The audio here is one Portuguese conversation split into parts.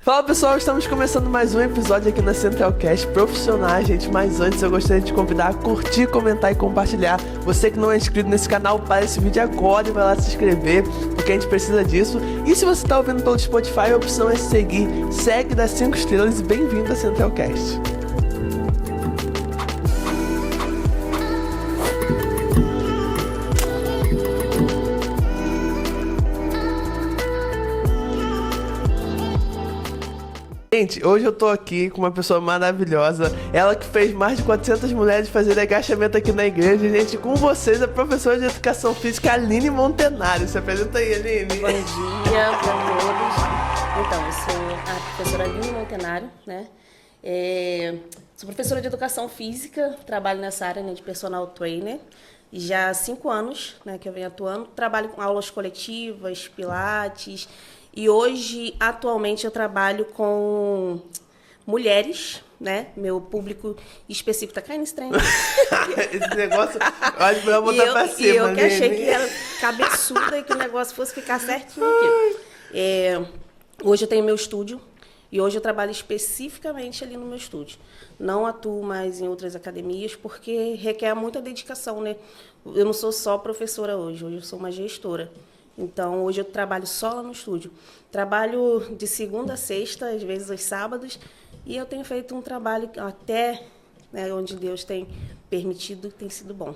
Fala pessoal, estamos começando mais um episódio aqui na Centralcast Profissionais, gente. Mas antes eu gostaria de te convidar a curtir, comentar e compartilhar. Você que não é inscrito nesse canal, para esse vídeo agora e vai lá se inscrever, porque a gente precisa disso. E se você está ouvindo pelo Spotify, a opção é seguir. Segue, dá 5 estrelas e bem-vindo à Centralcast. Gente, hoje eu tô aqui com uma pessoa maravilhosa, ela que fez mais de 400 mulheres fazerem agachamento aqui na igreja. Gente, com vocês, a professora de Educação Física, Aline Montenaro. Se apresenta aí, Aline. Bom dia para todos. Então, eu sou a professora Aline Montenaro, né? Sou professora de Educação Física, trabalho nessa área, né, de personal trainer. E já há 5 anos, né, que eu venho atuando. Trabalho com aulas coletivas, pilates. E hoje, atualmente, eu trabalho com mulheres, né? Meu público específico tá caindo esse trem. Esse negócio, olha pra botar pra cima, e eu que Aline. achei que era cabeçuda e que o negócio fosse ficar certinho aqui. Hoje eu tenho meu estúdio e hoje eu trabalho especificamente ali no meu estúdio. Não atuo mais em outras academias porque requer muita dedicação, né? Eu não sou só professora hoje eu sou uma gestora. Então, hoje eu trabalho só lá no estúdio. Trabalho de segunda a sexta, às vezes aos sábados, e eu tenho feito um trabalho até, né, onde Deus tem permitido, tem sido bom.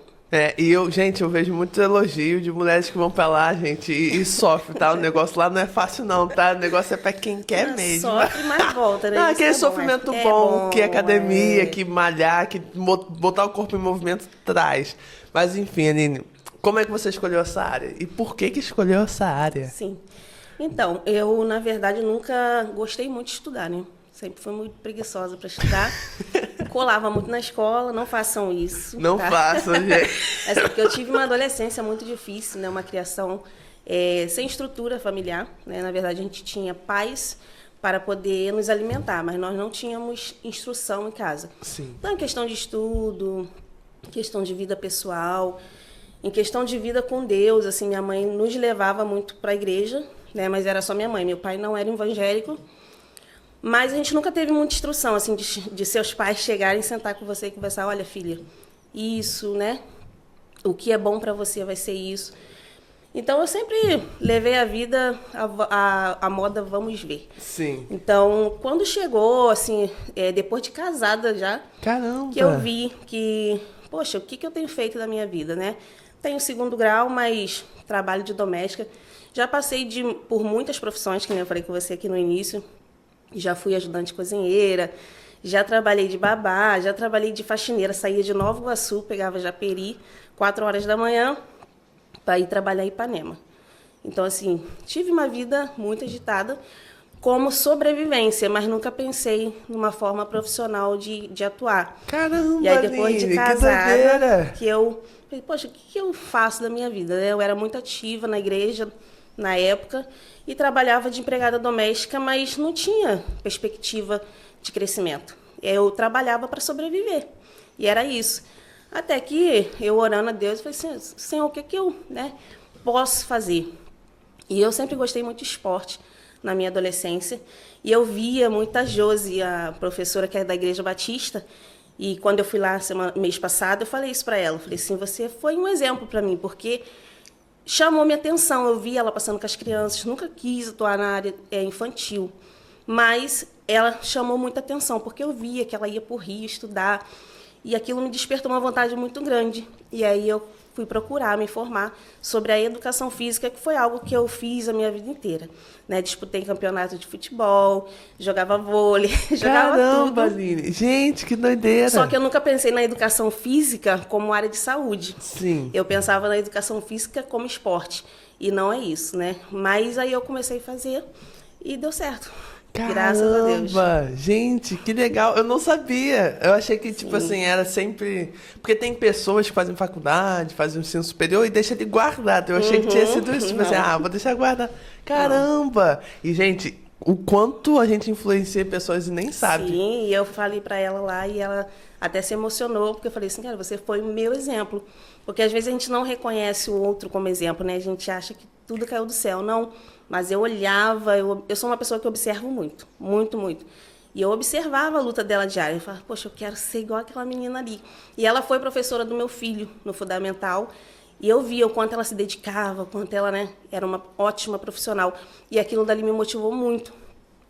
E eu vejo muitos elogios de mulheres que vão pra lá, gente, e sofrem, tá? O negócio lá não é fácil não, tá? O negócio é pra quem quer mesmo. Sofre, mas volta, né? Não, Isso aquele é bom, sofrimento bom, que academia, é. que malhar, que botar o corpo em movimento traz. Mas enfim, Aline, como é que você escolheu essa área? E por que escolheu essa área? Sim. Então, eu, na verdade, nunca gostei muito de estudar, né? Sempre fui muito preguiçosa para estudar. Colava muito na escola, não façam isso. Não tá? façam, gente. É porque eu tive uma adolescência muito difícil, né? Uma criação sem estrutura familiar, né? Na verdade, a gente tinha pais para poder nos alimentar, mas nós não tínhamos instrução em casa. Sim. Então, em questão de estudo, questão de vida pessoal, em questão de vida com Deus, assim, minha mãe nos levava muito para a igreja, né? Mas era só minha mãe. Meu pai não era evangélico. Mas a gente nunca teve muita instrução, assim, de seus pais chegarem, sentar com você e conversar. Olha, filha, isso, né? O que é bom para você vai ser isso. Então, eu sempre levei a vida a moda vamos ver. Sim. Então, quando chegou, assim, depois de casada já, Caramba! que eu vi que, poxa, o que eu tenho feito da minha vida, né? Tenho 2º grau, mas trabalho de doméstica. Já passei por muitas profissões, que nem eu falei com você aqui no início. Já fui ajudante cozinheira, já trabalhei de babá, já trabalhei de faxineira. Saía de Nova Iguaçu, pegava Japeri, 4 horas da manhã, para ir trabalhar em Ipanema. Então, assim, tive uma vida muito agitada como sobrevivência, mas nunca pensei numa forma profissional de atuar. Caramba, E aí, depois Aline, de casada, que que eu falei, poxa, o que eu faço da minha vida? Eu era muito ativa na igreja, na época, e trabalhava de empregada doméstica, mas não tinha perspectiva de crescimento. Eu trabalhava para sobreviver, e era isso. Até que eu, orando a Deus, falei assim, Senhor, o que eu, né, posso fazer? E eu sempre gostei muito de esporte na minha adolescência, e eu via muita Josi, a professora que é da Igreja Batista, e quando eu fui lá mês passado, eu falei isso para ela. Eu falei assim, você foi um exemplo para mim, porque chamou minha atenção. Eu vi ela passando com as crianças, nunca quis atuar na área infantil, mas ela chamou muita atenção, porque eu via que ela ia para o Rio estudar, e aquilo me despertou uma vontade muito grande. E aí eu fui procurar me informar sobre a educação física, que foi algo que eu fiz a minha vida inteira, né? Disputei campeonato de futebol, jogava vôlei, jogava tudo. Caramba, Aline. Gente, que doideira. Só que eu nunca pensei na educação física como área de saúde. Sim. Eu pensava na educação física como esporte. E não é isso, né? Mas aí eu comecei a fazer e deu certo. Graças a Deus. Caramba, gente, que legal. Eu não sabia. Eu achei que, tipo assim, era sempre... Porque tem pessoas que fazem faculdade, fazem ensino superior e deixam de guardar. Eu achei que tinha sido isso. Tipo assim, vou deixar guardar. Caramba! E, gente, o quanto a gente influencia pessoas e nem sabe. Sim, e eu falei pra ela lá e ela até se emocionou, porque eu falei assim, cara, você foi o meu exemplo. Porque às vezes a gente não reconhece o outro como exemplo, né? A gente acha que tudo caiu do céu. Não, Mas eu olhava, eu sou uma pessoa que observo muito, muito, muito. E eu observava a luta dela diária. Eu falava, poxa, eu quero ser igual aquela menina ali. E ela foi professora do meu filho no fundamental. E eu via o quanto ela se dedicava, o quanto ela, né, era uma ótima profissional. E aquilo dali me motivou muito.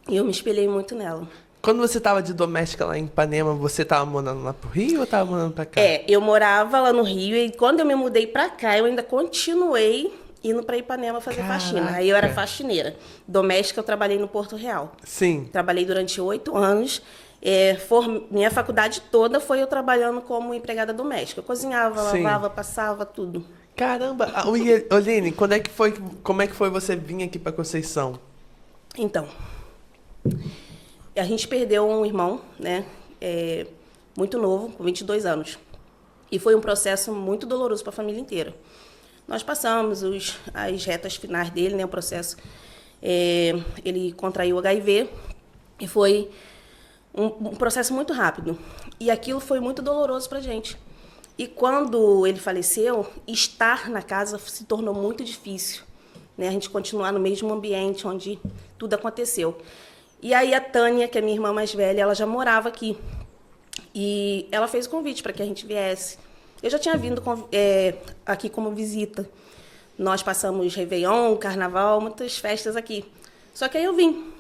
E eu me espelhei muito nela. Quando você tava de doméstica lá em Ipanema, você tava morando lá pro Rio ou tava morando pra cá? Eu morava lá no Rio e quando eu me mudei pra cá, eu ainda continuei indo pra Ipanema fazer faxina. Aí eu era faxineira. Doméstica, eu trabalhei no Porto Real. Sim. Trabalhei durante 8 anos. Minha faculdade toda foi eu trabalhando como empregada doméstica. Eu cozinhava, lavava, passava, tudo. Caramba! Oline, como é que foi você vir aqui pra Conceição? Então, a gente perdeu um irmão, né? Muito novo, com 22 anos. E foi um processo muito doloroso para a família inteira. Nós passamos as retas finais dele, né? O processo, ele contraiu HIV e foi um processo muito rápido. E aquilo foi muito doloroso para a gente. E quando ele faleceu, estar na casa se tornou muito difícil, né? A gente continuar no mesmo ambiente onde tudo aconteceu. E aí a Tânia, que é minha irmã mais velha, ela já morava aqui. E ela fez o convite para que a gente viesse. Eu já tinha vindo aqui como visita. Nós passamos Réveillon, Carnaval, muitas festas aqui. Só que aí eu vim.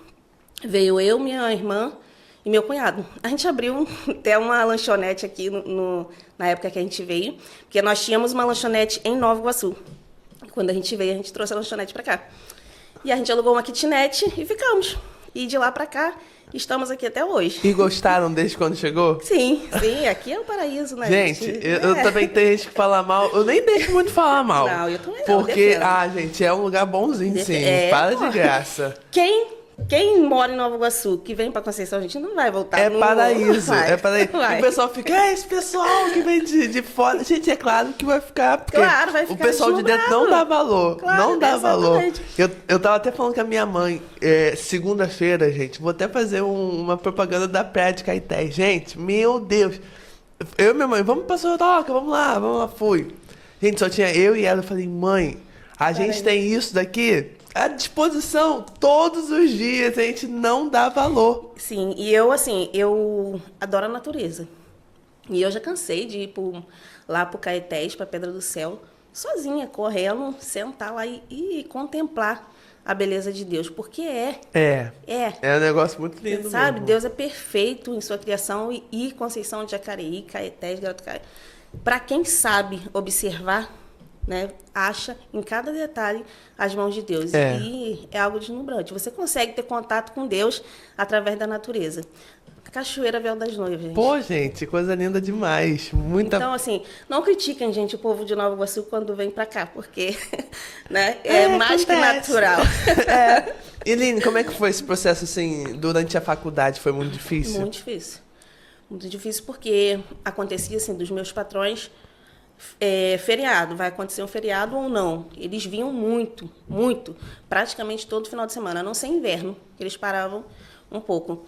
Veio eu, minha irmã e meu cunhado. A gente abriu até uma lanchonete aqui na época que a gente veio, porque nós tínhamos uma lanchonete em Nova Iguaçu. Quando a gente veio, a gente trouxe a lanchonete para cá. E a gente alugou uma kitnet e ficamos. E de lá para cá, estamos aqui até hoje. E gostaram desde quando chegou? Sim, aqui é o paraíso, né? Gente, eu também tenho gente que fala mal. Eu nem deixo muito falar mal. Não, eu também não. Porque, gente, é um lugar bonzinho, sim. Para de graça. Quem mora em Nova Iguaçu, que vem pra Conceição, a gente não vai voltar. É paraíso, é paraíso. E o pessoal fica, esse pessoal que vem de fora. Gente, é claro que vai ficar, porque claro, vai ficar o pessoal de dentro não dá valor. Claro, não dá valor. Exatamente. Eu tava até falando com a minha mãe, segunda-feira, gente, vou até fazer uma propaganda da Praia de Caetés. Gente, meu Deus. Eu e minha mãe, vamos pra Soroca, vamos lá, fui. Gente, só tinha eu e ela. Eu falei, mãe, a gente tem isso daqui à disposição todos os dias, a gente não dá valor. Sim, e eu adoro a natureza. E eu já cansei de ir lá pro Caetés, pra Pedra do Céu, sozinha, correndo, sentar lá e contemplar a beleza de Deus, porque É um negócio muito lindo, sabe? mesmo. Deus é perfeito em sua criação e Conceição de Jacareí, Caetés, para quem sabe observar, né, acha em cada detalhe as mãos de Deus. E é algo deslumbrante. Você consegue ter contato com Deus através da natureza. Cachoeira Véu das Noivas, gente. Pô, gente, coisa linda demais. Então, assim, não critiquem, gente, o povo de Nova Iguaçu quando vem pra cá, porque né, é mais que natural. E, Line, como é que foi esse processo, assim, durante a faculdade? Foi muito difícil? Muito difícil. Muito difícil porque acontecia, assim, dos meus patrões, feriado, vai acontecer um feriado ou não. Eles vinham muito, praticamente todo final de semana, a não ser inverno, que eles paravam um pouco.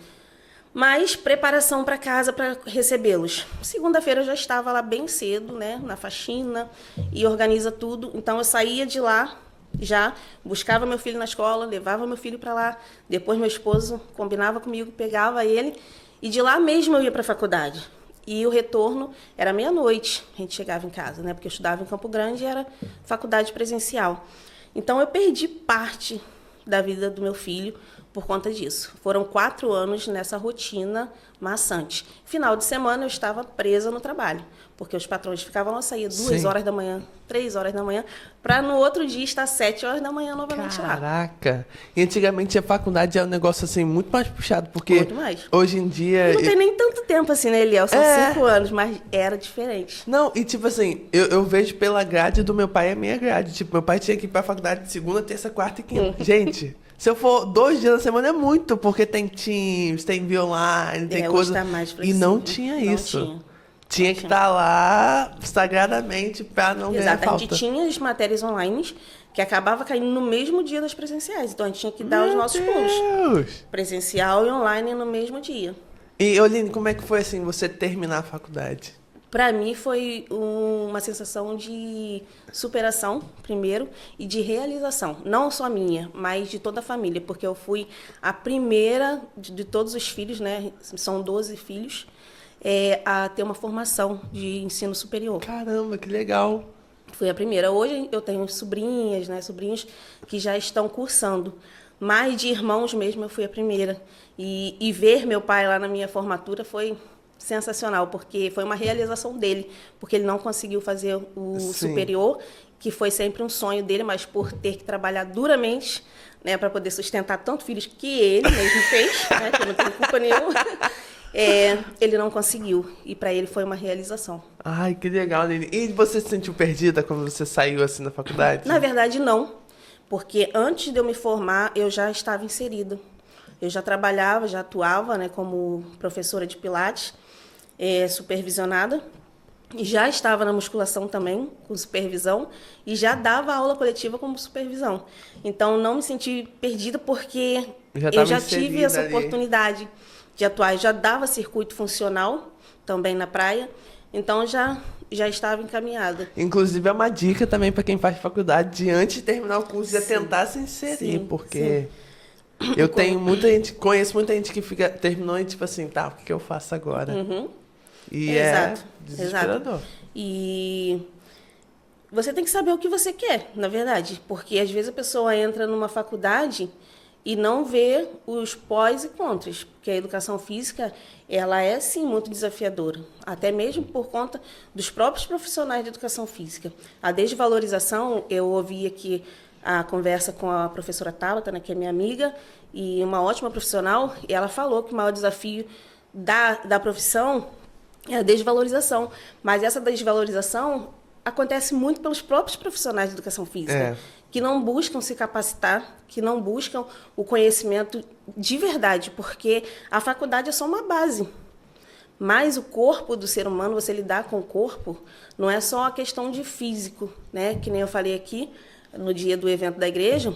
Mas preparação para casa para recebê-los. Segunda-feira eu já estava lá bem cedo, né, na faxina, e organiza tudo. Então eu saía de lá, já buscava meu filho na escola, levava meu filho para lá. Depois meu esposo combinava comigo, pegava ele, e de lá mesmo eu ia para a faculdade. E o retorno era meia-noite, a gente chegava em casa, né, porque eu estudava em Campo Grande e era faculdade presencial. Então eu perdi parte da vida do meu filho por conta disso. Foram 4 anos nessa rotina maçante. Final de semana eu estava presa no trabalho, porque os patrões ficavam lá, saía 2 horas da manhã, 3 horas da manhã, para no outro dia estar 7 horas da manhã novamente lá. Caraca! E antigamente a faculdade era um negócio assim muito mais puxado, porque muito mais. Hoje em dia... Não tem nem tanto tempo assim, né, Eliel? São 5 anos, mas era diferente. Não, e tipo assim, eu vejo pela grade do meu pai e a minha grade. Tipo, meu pai tinha que ir pra faculdade de segunda, terça, quarta e quinta. Gente... Se eu for 2 dias na semana é muito, porque tem Teams, tem Violine, tem coisa. Tá mais e não tinha isso. Tinha que estar lá sagradamente para não ganhar falta. A gente tinha as matérias online que acabava caindo no mesmo dia das presenciais. Então a gente tinha que dar os nossos pulos. Presencial e online no mesmo dia. E, Oline, como é que foi assim você terminar a faculdade? Para mim foi uma sensação de superação, primeiro, e de realização. Não só minha, mas de toda a família, porque eu fui a primeira de todos os filhos, né? São 12 filhos, a ter uma formação de ensino superior. Caramba, que legal. Fui a primeira. Hoje eu tenho sobrinhas, né? Sobrinhos que já estão cursando. Mas de irmãos mesmo, eu fui a primeira. E ver meu pai lá na minha formatura foi sensacional, porque foi uma realização dele, porque ele não conseguiu fazer o superior, que foi sempre um sonho dele, mas por ter que trabalhar duramente, né, para poder sustentar tanto filhos que ele mesmo fez, né, que eu não tenho culpa nenhuma, ele não conseguiu, e para ele foi uma realização. Ai, que legal, Aline. E você se sentiu perdida quando você saiu assim da faculdade? Na verdade, não, porque antes de eu me formar, eu já estava inserida. Eu já trabalhava, já atuava, né, como professora de Pilates, supervisionada, e já estava na musculação também, com supervisão, e já dava aula coletiva como supervisão. Então, não me senti perdida, porque eu já tive essa oportunidade de atuar. Eu já dava circuito funcional também na praia, então já estava encaminhada. Inclusive, é uma dica também para quem faz faculdade, de antes de terminar o curso, é tentar se inserir, porque... Eu tenho conheço muita gente que terminou e tipo assim, tá, o que eu faço agora? E exato, desesperador. Exato. E você tem que saber o que você quer, na verdade, porque às vezes a pessoa entra numa faculdade e não vê os pós e contras, porque a educação física, ela é sim muito desafiadora, até mesmo por conta dos próprios profissionais de educação física. A desvalorização, eu ouvi aqui a conversa com a professora Tabata, né, que é minha amiga, e uma ótima profissional, e ela falou que o maior desafio da profissão é a desvalorização. Mas essa desvalorização acontece muito pelos próprios profissionais de educação física, que não buscam se capacitar, que não buscam o conhecimento de verdade, porque a faculdade é só uma base. Mas o corpo do ser humano, você lidar com o corpo, não é só a questão de físico, né? Que nem eu falei aqui, no dia do evento da igreja,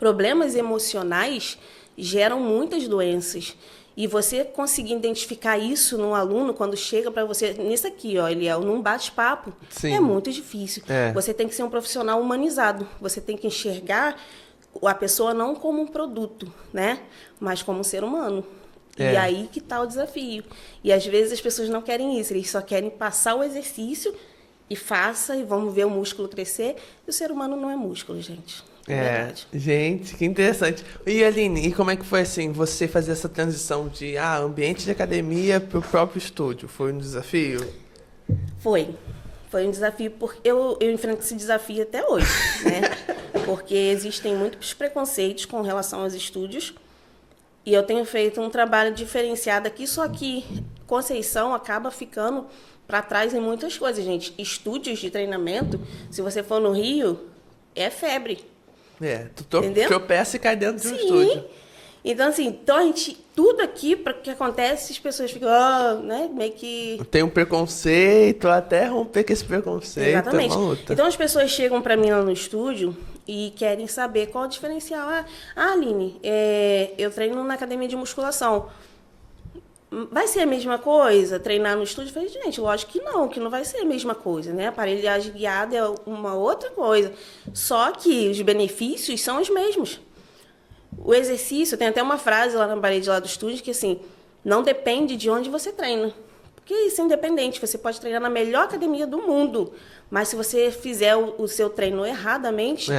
problemas emocionais geram muitas doenças. E você conseguir identificar isso no aluno, quando chega para você, nisso aqui, ó, Eliel, num bate-papo, é muito difícil. Você tem que ser um profissional humanizado. Você tem que enxergar a pessoa não como um produto, né? Mas como um ser humano. E aí que está o desafio. E às vezes as pessoas não querem isso, eles só querem passar o exercício e faça, e vamos ver o músculo crescer. E o ser humano não é músculo, gente. Gente, que interessante. E Aline, e como é que foi assim, você fazer essa transição de ambiente de academia para o próprio estúdio? Foi um desafio? Foi um desafio, porque eu enfrento esse desafio até hoje, né? Porque existem muitos preconceitos com relação aos estúdios, e eu tenho feito um trabalho diferenciado aqui, só que Conceição acaba ficando para trás em muitas coisas, gente. Estúdios de treinamento, se você for no Rio, é febre. Tu tropeça e cai dentro de um estúdio. Então, assim, a gente, tudo aqui, para que acontece, as pessoas ficam, né, meio que... Tem um preconceito, até romper com esse preconceito. Exatamente. É uma luta. Então, as pessoas chegam para mim lá no estúdio e querem saber qual o diferencial. Aline, eu treino na academia de musculação. Vai ser a mesma coisa treinar no estúdio? Eu falei, gente, lógico que não vai ser a mesma coisa, né? Aparelhagem guiada é uma outra coisa. Só que os benefícios são os mesmos. O exercício, tem até uma frase lá na parede lá do estúdio que, assim, não depende de onde você treina. Porque isso é independente, você pode treinar na melhor academia do mundo, mas se você fizer o seu treino erradamente,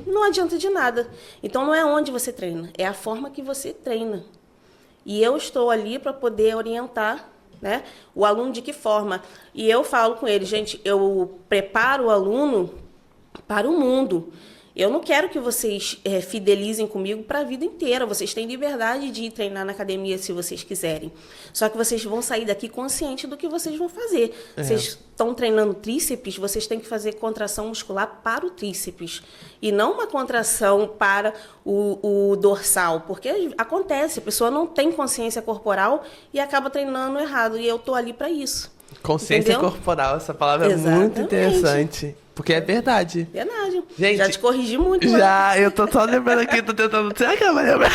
não adianta de nada. Então, não é onde você treina, é a forma que você treina. E eu estou ali para poder orientar, né, o aluno de que forma. E eu falo com ele, gente, eu preparo o aluno para o mundo. Eu não quero que vocês fidelizem comigo para a vida inteira. Vocês têm liberdade de ir treinar na academia se vocês quiserem. Só que vocês vão sair daqui conscientes do que vocês vão fazer. Vocês estão treinando tríceps, vocês têm que fazer contração muscular para o tríceps. E não uma contração para o dorsal. Porque acontece, a pessoa não tem consciência corporal e acaba treinando errado. E eu estou ali para isso. Consciência Entendeu? corporal, essa palavra é muito interessante. Porque é verdade. Verdade. Gente, já te corrigi muito. Já, eu tô só lembrando aqui, tô tentando... Será que eu vou lembrar?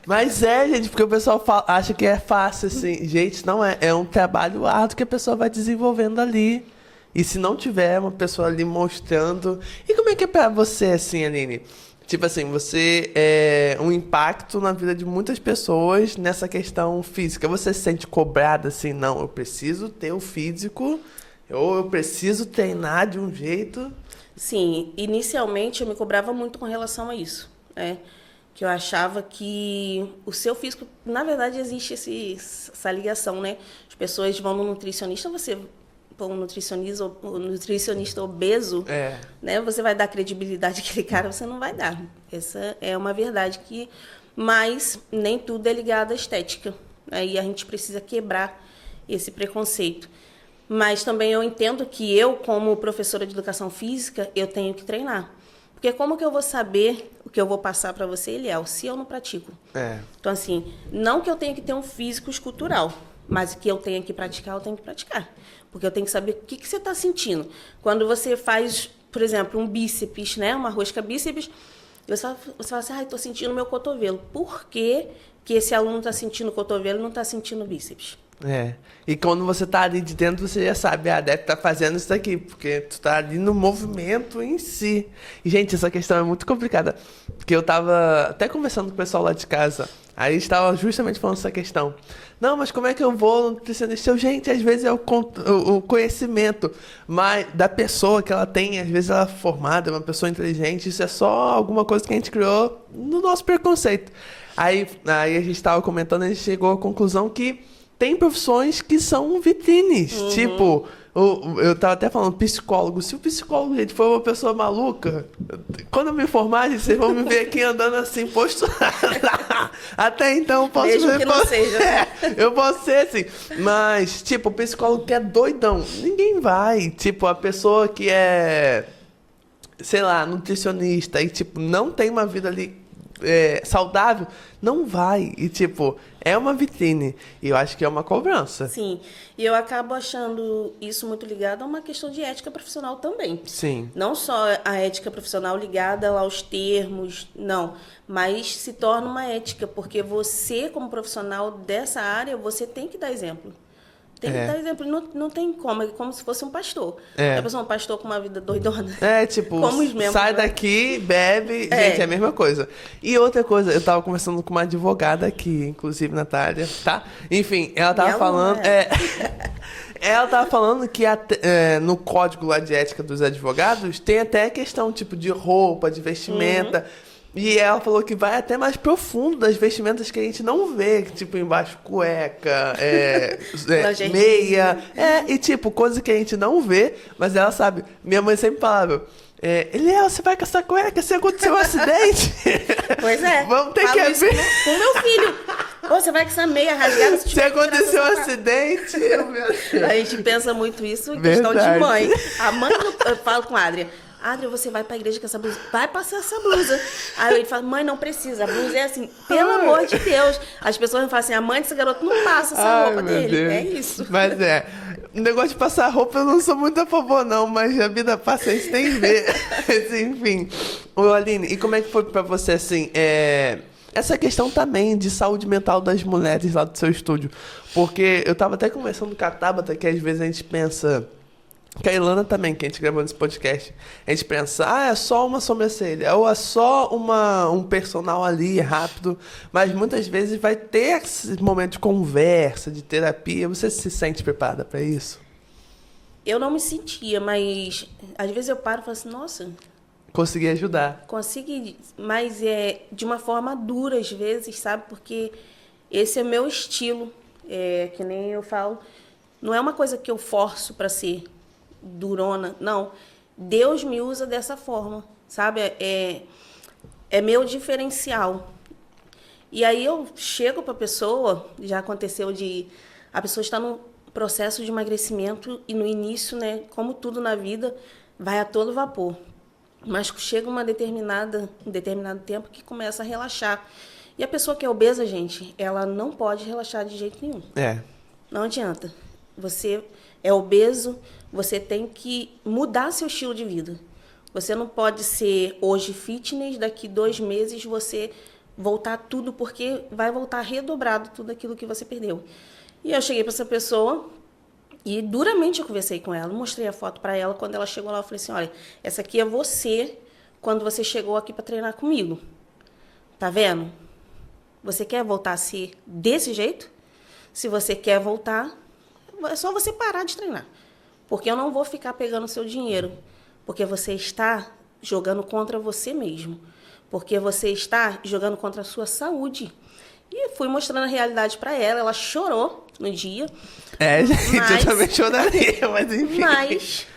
Mas gente, porque o pessoal acha que é fácil, assim. Gente, não é. É um trabalho árduo que a pessoa vai desenvolvendo ali. E se não tiver uma pessoa ali mostrando... E como é que é pra você, assim, Aline? Tipo assim, você é um impacto na vida de muitas pessoas nessa questão física. Você se sente cobrada, assim, não, eu preciso ter o físico, ou eu preciso treinar de um jeito... Sim, inicialmente eu me cobrava muito com relação a isso, né? Que eu achava que o seu físico, na verdade, existe essa ligação, né? As pessoas vão no nutricionista, você põe um nutricionista obeso, né? Você vai dar credibilidade àquele cara, você não vai dar. Essa é uma verdade mas nem tudo é ligado à estética, né? E a gente precisa quebrar esse preconceito. Mas também eu entendo que eu, como professora de educação física, eu tenho que treinar. Porque como que eu vou saber o que eu vou passar para você, Eliel, se eu não pratico? Então, assim, não que eu tenha que ter um físico escultural, mas que eu tenha que praticar, eu tenho que praticar. Porque eu tenho que saber o que você está sentindo. Quando você faz, por exemplo, um bíceps, né? Uma rosca bíceps, você fala assim, estou sentindo meu cotovelo. Por que esse aluno está sentindo o cotovelo e não está sentindo o bíceps? E quando você tá ali de dentro, você já sabe, deve estar fazendo isso daqui, porque tu tá ali no movimento em si. E, gente, essa questão é muito complicada, porque eu tava até conversando com o pessoal lá de casa, aí estava justamente falando essa questão. Não, mas como é que eu vou no nutricionista? Gente, às vezes é o conhecimento da pessoa que ela tem, às vezes ela é formada, é uma pessoa inteligente, isso é só alguma coisa que a gente criou no nosso preconceito. Aí a gente estava comentando, a gente chegou à conclusão que tem profissões que são vitrines. Tipo, eu tava até falando, psicólogo. Se o psicólogo, gente, for uma pessoa maluca, quando eu me formar, gente, vocês vão me ver aqui andando assim, posturado. Até então, eu posso Mesmo que não seja. eu posso ser assim. Mas, tipo, o psicólogo que é doidão, ninguém vai. Tipo, a pessoa que é, sei lá, nutricionista e, tipo, não tem uma vida ali saudável, não vai. E, tipo, é uma vitrine. E eu acho que é uma cobrança. Sim. E eu acabo achando isso muito ligado a uma questão de ética profissional também. Sim. Não só a ética profissional ligada aos termos, não. Mas se torna uma ética, porque você, como profissional dessa área, você tem que dar exemplo. Tem que dar exemplo. Não tem como. É como se fosse um pastor. A pessoa é um pastor com uma vida doidona. Tipo, como os membros, sai né? daqui, bebe. Gente, é a mesma coisa. E outra coisa, eu tava conversando com uma advogada aqui, inclusive, Natália, tá? Enfim, ela tava falando... ela tava falando que no código lá de ética dos advogados tem até questão, tipo, de roupa, de vestimenta... E ela falou que vai até mais profundo das vestimentas que a gente não vê, tipo, embaixo cueca, meia, e tipo, coisa que a gente não vê, mas ela sabe. Minha mãe sempre falava, Eliel, você vai com essa cueca, se acontecer um acidente. Pois é. Vamos ter que isso com meu filho. Você vai com essa meia rasgada. Se acontecer um acidente, a gente pensa muito isso em questão de mãe. A mãe, eu falo com a Adria, você vai pra igreja com essa blusa? Vai passar essa blusa. Aí ele fala, mãe, não precisa. A blusa é assim, pelo amor de Deus. As pessoas falam assim, a mãe desse garoto não passa essa roupa dele. Deus. É isso. Mas o negócio de passar roupa eu não sou muito a favor, não. Mas a vida passa, a gente tem que ver. Enfim. Ô, Aline, e como é que foi pra você, assim, essa questão também de saúde mental das mulheres lá do seu estúdio? Porque eu tava até conversando com a Tabata, que às vezes a gente pensa... Que a Ilana também, que a gente gravou nesse podcast, a gente pensa, é só uma sobrancelha, ou é só um personal ali, rápido, mas muitas vezes vai ter esse momento de conversa, de terapia. Você se sente preparada para isso? Eu não me sentia, mas às vezes eu paro e falo assim, nossa... Consegui ajudar. Consegui, mas de uma forma dura às vezes, sabe? Porque esse é meu estilo, que nem eu falo, não é uma coisa que eu forço para ser durona, não. Deus me usa dessa forma, sabe? É meu diferencial. E aí eu chego para a pessoa, já aconteceu a pessoa está no processo de emagrecimento e no início, né, como tudo na vida, vai a todo vapor. Mas chega um determinado tempo que começa a relaxar. E a pessoa que é obesa, gente, ela não pode relaxar de jeito nenhum. Não adianta. Você é obeso, você tem que mudar seu estilo de vida. Você não pode ser hoje fitness, daqui 2 meses você voltar tudo, porque vai voltar redobrado tudo aquilo que você perdeu. E eu cheguei para essa pessoa e duramente eu conversei com ela, mostrei a foto para ela. Quando ela chegou lá, eu falei assim, olha, essa aqui é você quando você chegou aqui para treinar comigo. Tá vendo? Você quer voltar a ser desse jeito? Se você quer voltar, é só você parar de treinar. Porque eu não vou ficar pegando seu dinheiro. Porque você está jogando contra você mesmo. Porque você está jogando contra a sua saúde. E fui mostrando a realidade para ela. Ela chorou no dia. Gente, eu também choraria, mas enfim. Mas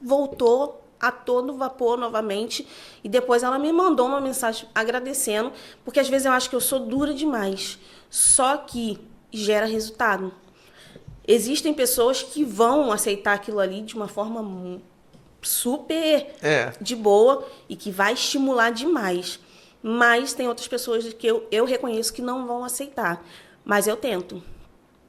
voltou a todo vapor novamente. E depois ela me mandou uma mensagem agradecendo. Porque às vezes eu acho que eu sou dura demais. Só que gera resultado. Existem pessoas que vão aceitar aquilo ali de uma forma super de boa e que vai estimular demais. Mas tem outras pessoas que eu reconheço que não vão aceitar. Mas eu tento.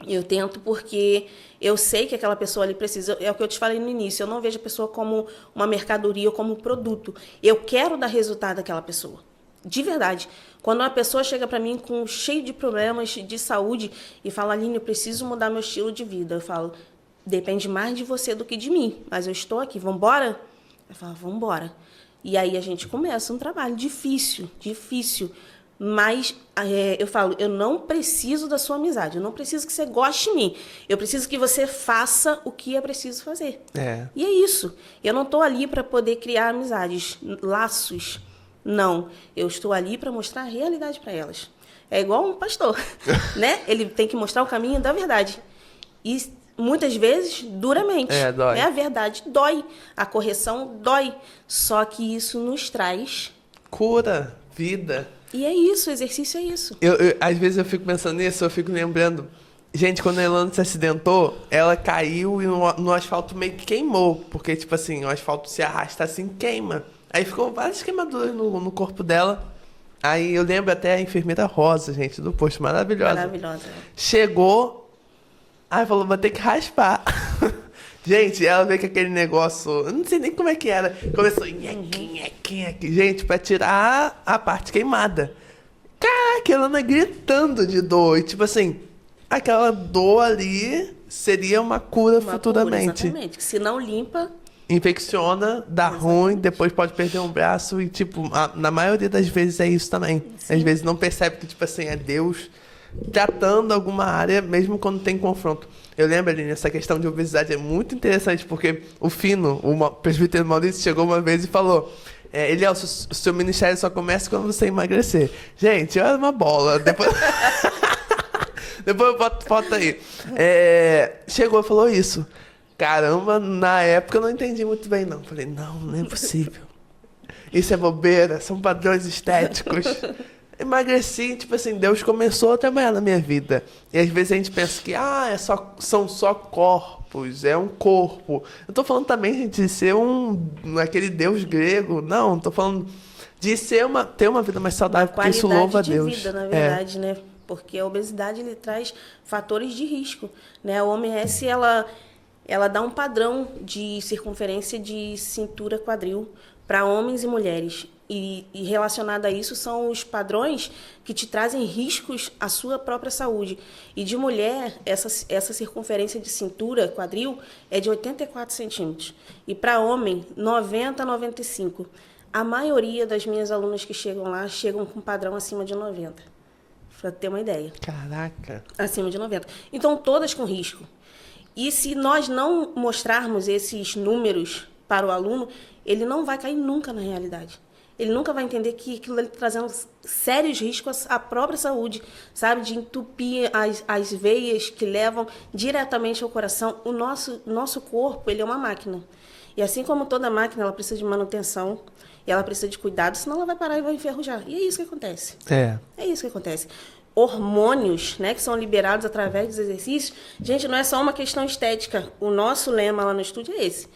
Eu tento porque eu sei que aquela pessoa ali precisa... É o que eu te falei no início. Eu não vejo a pessoa como uma mercadoria ou como um produto. Eu quero dar resultado àquela pessoa. De verdade. Quando uma pessoa chega para mim cheio de problemas de saúde e fala, Aline, eu preciso mudar meu estilo de vida. Eu falo, depende mais de você do que de mim. Mas eu estou aqui, vamos embora? Eu falo, vamos embora. E aí a gente começa um trabalho difícil. Mas eu falo, eu não preciso da sua amizade. Eu não preciso que você goste de mim. Eu preciso que você faça o que é preciso fazer. E é isso. Eu não estou ali para poder criar amizades, laços. Não, eu estou ali para mostrar a realidade para elas. É igual um pastor, né? Ele tem que mostrar o caminho da verdade. E muitas vezes, duramente. Dói. A verdade dói, a correção dói. Só que isso nos traz... cura, vida. E é isso, o exercício é isso. Às vezes eu fico pensando nisso, eu fico lembrando... Gente, quando a Elana se acidentou, ela caiu e no asfalto meio que queimou. Porque, tipo assim, o asfalto se arrasta assim, queima. Aí ficou várias queimaduras no corpo dela. Aí eu lembro até a enfermeira Rosa, gente, do posto, maravilhosa. Maravilhosa. Chegou, aí falou, vou ter que raspar. Gente, ela veio com aquele negócio, eu não sei nem como é que era. Começou, nheque. Gente, pra tirar a parte queimada. Caraca, ela anda gritando de dor. E tipo assim, aquela dor ali seria uma cura futuramente. Exatamente, se não limpa... Infecciona, dá ruim, depois pode perder um braço e, tipo, na maioria das vezes é isso também. Sim. Às vezes não percebe que, tipo assim, é Deus tratando alguma área, mesmo quando tem confronto. Eu lembro, Aline, essa questão de obesidade é muito interessante, porque o Fino, o presbítero Maurício, chegou uma vez e falou... Eliel, o seu ministério só começa quando você emagrecer. Gente, eu era uma bola. Depois eu boto foto aí. Chegou e falou isso. Caramba, na época eu não entendi muito bem, não. Falei, não é possível. Isso é bobeira, são padrões estéticos. Emagreci, tipo assim, Deus começou a trabalhar na minha vida. E às vezes a gente pensa que são só corpos, é um corpo. Eu tô falando também, gente, de ser aquele Deus grego. Não, tô falando de ter uma vida mais saudável, porque isso louva a Deus. Qualidade de vida, na verdade, né? Porque a obesidade, ele traz fatores de risco, né? A OMS, ela dá um padrão de circunferência de cintura quadril para homens e mulheres. E relacionado a isso são os padrões que te trazem riscos à sua própria saúde. E de mulher, essa circunferência de cintura quadril é de 84 centímetros. E para homem, 90 a 95. A maioria das minhas alunas que chegam lá, chegam com padrão acima de 90. Para ter uma ideia. Caraca! Acima de 90. Então, todas com risco. E se nós não mostrarmos esses números para o aluno, ele não vai cair nunca na realidade. Ele nunca vai entender que aquilo está trazendo sérios riscos à própria saúde, sabe? De entupir as veias que levam diretamente ao coração. O nosso corpo, ele é uma máquina. E assim como toda máquina, ela precisa de manutenção, e ela precisa de cuidado, senão ela vai parar e vai enferrujar. E é isso que acontece. É isso que acontece. Hormônios, né, que são liberados através dos exercícios. Gente, não é só uma questão estética. O nosso lema lá no estúdio é esse.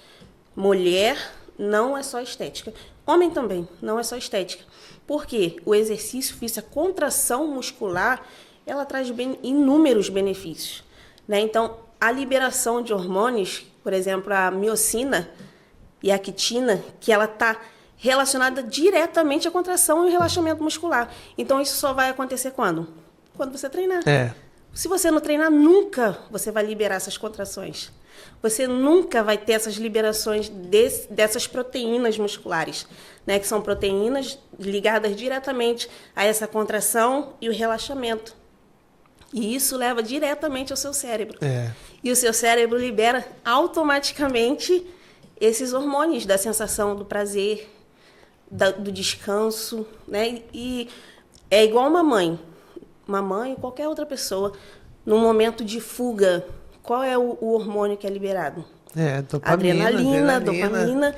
Mulher não é só estética. Homem também, não é só estética. Por quê? O exercício físico, a contração muscular, ela traz inúmeros benefícios, né? Então, a liberação de hormônios, por exemplo, a miocina e a quitina, que ela está relacionada diretamente à contração e ao relaxamento muscular. Então, isso só vai acontecer quando? Quando você treinar. Se você não treinar, nunca você vai liberar essas contrações. Você nunca vai ter essas liberações dessas proteínas musculares, né? Que são proteínas ligadas diretamente a essa contração e o relaxamento. E isso leva diretamente ao seu cérebro. E o seu cérebro libera automaticamente esses hormônios da sensação do prazer, do descanso, né? E é igual uma mãe ou qualquer outra pessoa, num momento de fuga, qual é o hormônio que é liberado? Dopamina, dopamina.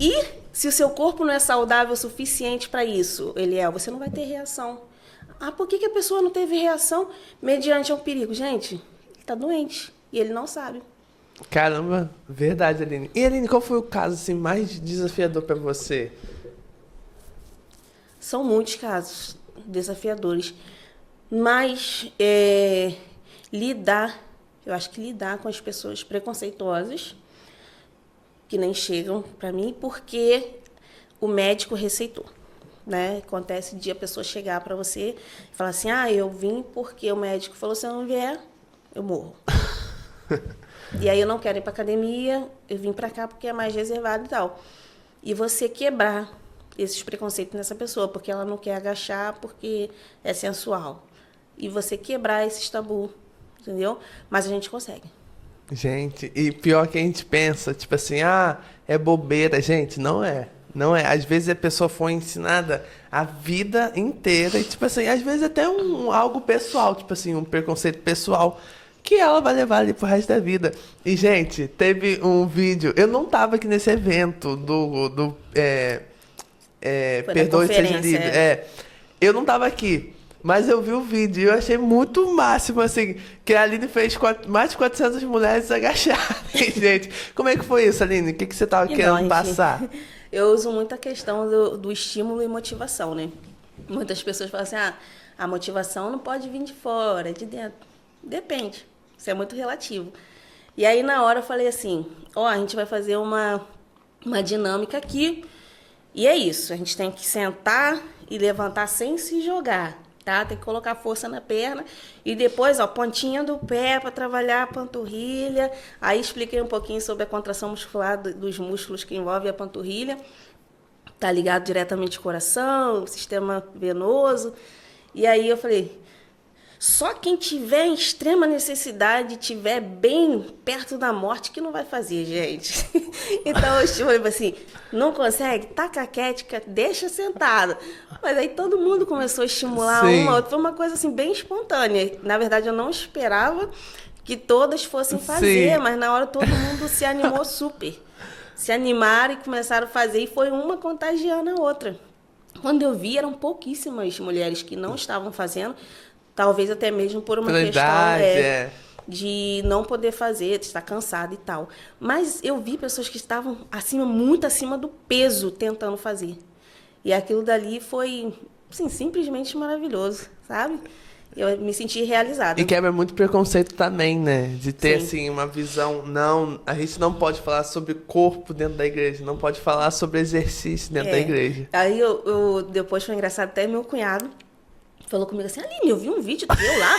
E se o seu corpo não é saudável o suficiente para isso, você não vai ter reação. Por que a pessoa não teve reação mediante um perigo? Gente, ele está doente e ele não sabe. Caramba, verdade, Aline. E, Aline, qual foi o caso assim, mais desafiador para você? São muitos casos desafiadores. Mas eu acho que lidar com as pessoas preconceituosas, que nem chegam para mim, porque o médico receitou. Né? Acontece de a pessoa chegar para você e falar assim, eu vim porque o médico falou, se eu não vier, eu morro. E aí eu não quero ir para academia, eu vim para cá porque é mais reservado e tal. E você quebrar esses preconceitos nessa pessoa, porque ela não quer agachar, porque é sensual. E você quebrar esses tabu, entendeu? Mas a gente consegue. Gente, e pior que a gente pensa, tipo assim, é bobeira. Gente, não é. Não é. Às vezes a pessoa foi ensinada a vida inteira, e tipo assim, às vezes até algo pessoal, tipo assim, um preconceito pessoal, que ela vai levar ali pro resto da vida. E, gente, teve um vídeo, eu não tava aqui nesse evento Perdoe Seja Livre. Eu não tava aqui, mas eu vi o vídeo e eu achei muito máximo, assim, que a Aline fez mais de 400 mulheres agacharem, gente. Como é que foi isso, Aline? O que você tava querendo passar? Eu uso muito a questão do estímulo e motivação, né? Muitas pessoas falam assim, a motivação não pode vir de fora, é de dentro. Depende, isso é muito relativo. E aí, na hora, eu falei assim, a gente vai fazer uma dinâmica aqui, e é isso, a gente tem que sentar e levantar sem se jogar, tá? Tem que colocar força na perna e depois, pontinha do pé para trabalhar a panturrilha. Aí expliquei um pouquinho sobre a contração muscular dos músculos que envolvem a panturrilha. Tá ligado diretamente ao coração, sistema venoso. E aí eu falei, só quem tiver em extrema necessidade, tiver bem perto da morte, que não vai fazer, gente. Então eu falei assim, não consegue? Taca quietica, deixa sentado. Mas aí todo mundo começou a estimular uma outra. Foi uma coisa assim bem espontânea. Na verdade, eu não esperava que todas fossem fazer, mas na hora todo mundo se animou super. Se animaram e começaram a fazer, e foi uma contagiando a outra. Quando eu vi, eram pouquíssimas mulheres que não estavam fazendo, talvez até mesmo por uma questão de não poder fazer, de estar cansada e tal. Mas eu vi pessoas que estavam muito acima do peso tentando fazer. E aquilo dali foi, assim, simplesmente maravilhoso, sabe? Eu me senti realizada. E quebra muito preconceito também, né? De ter, assim, uma visão... A gente não pode falar sobre corpo dentro da igreja, não pode falar sobre exercício dentro da igreja. Aí, depois foi engraçado, até meu cunhado falou comigo assim, Aline, eu vi um vídeo teu lá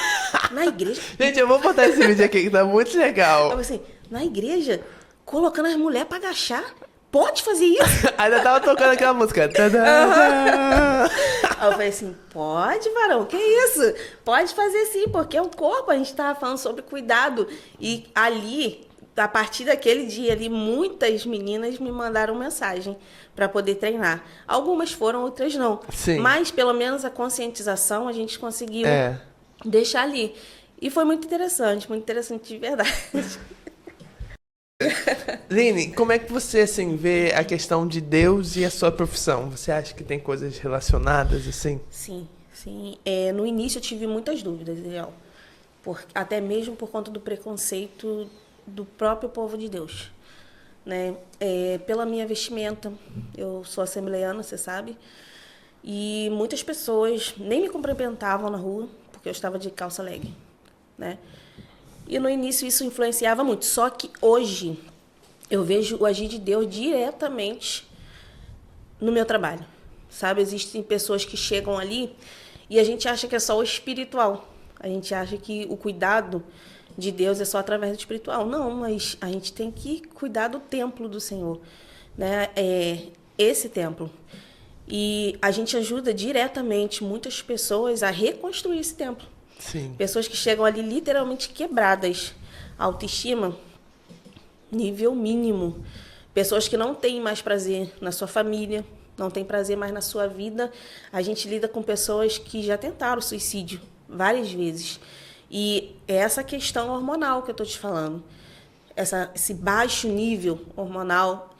na igreja. Gente, eu vou botar esse vídeo aqui que tá muito legal. Eu falei assim, na igreja, colocando as mulheres pra agachar, pode fazer isso? Ainda tava tocando aquela música. Aí eu falei assim, pode, varão, que isso? Pode fazer sim, porque é o corpo, a gente tava falando sobre cuidado. E ali, a partir daquele dia ali, muitas meninas me mandaram mensagem para poder treinar. Algumas foram, outras não. Sim. Mas, pelo menos, a conscientização a gente conseguiu deixar ali. E foi muito interessante de verdade. Aline, como é que você, assim, vê a questão de Deus e a sua profissão? Você acha que tem coisas relacionadas, assim? Sim. No início eu tive muitas dúvidas, real. Até mesmo por conta do preconceito do próprio povo de Deus. Né? Pela minha vestimenta, eu sou assembleiana, você sabe, e muitas pessoas nem me cumprimentavam na rua, porque eu estava de calça leg, né? E no início isso influenciava muito, só que hoje eu vejo o agir de Deus diretamente no meu trabalho, sabe? Existem pessoas que chegam ali e a gente acha que é só o espiritual. A gente acha que o cuidado de Deus é só através do espiritual. Não, mas a gente tem que cuidar do templo do Senhor, né? Esse templo. E a gente ajuda diretamente muitas pessoas a reconstruir esse templo. Sim. Pessoas que chegam ali literalmente quebradas. Autoestima, nível mínimo. Pessoas que não têm mais prazer na sua família, não têm prazer mais na sua vida. A gente lida com pessoas que já tentaram suicídio várias vezes. E é essa questão hormonal que eu estou te falando. Esse baixo nível hormonal.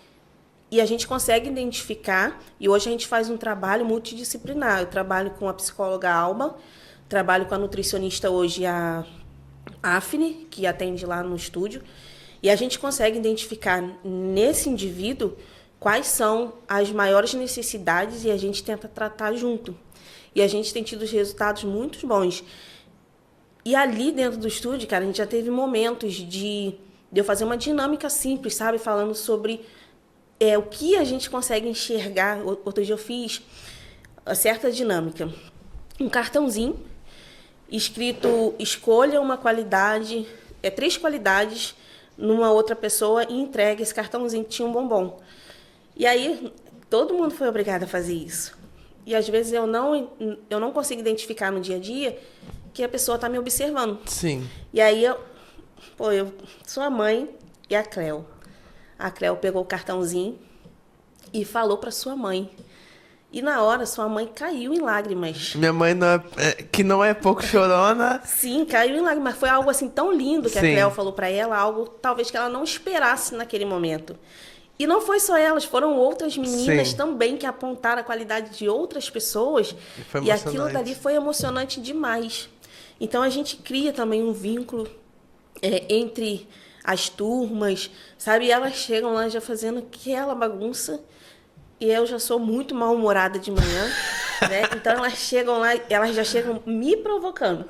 E a gente consegue identificar, e hoje a gente faz um trabalho multidisciplinar. Eu trabalho com a psicóloga Alba, trabalho com a nutricionista hoje, a Afne, que atende lá no estúdio, e a gente consegue identificar nesse indivíduo quais são as maiores necessidades e a gente tenta tratar junto. E a gente tem tido resultados muito bons. E ali dentro do estúdio, cara, a gente já teve momentos de eu fazer uma dinâmica simples, sabe? Falando sobre o que a gente consegue enxergar. Outro dia eu fiz uma certa dinâmica. Um cartãozinho escrito: escolha uma qualidade, 3 qualidades numa outra pessoa e entregue esse cartãozinho que tinha um bombom. E aí todo mundo foi obrigado a fazer isso. E às vezes eu não consigo identificar no dia a dia que a pessoa está me observando. Sim. E aí eu sou a mãe e a Cleo. A Cleo pegou o cartãozinho e falou para sua mãe. E na hora, sua mãe caiu em lágrimas. Minha mãe, que não é pouco chorona. Sim, caiu em lágrimas. Foi algo assim tão lindo que a Cleo falou para ela, algo talvez que ela não esperasse naquele momento. E não foi só elas, foram outras meninas também que apontaram a qualidade de outras pessoas. E aquilo dali foi emocionante demais. Então a gente cria também um vínculo entre as turmas, sabe? E elas chegam lá já fazendo aquela bagunça. E eu já sou muito mal-humorada de manhã, né? Então elas chegam lá, elas já chegam me provocando.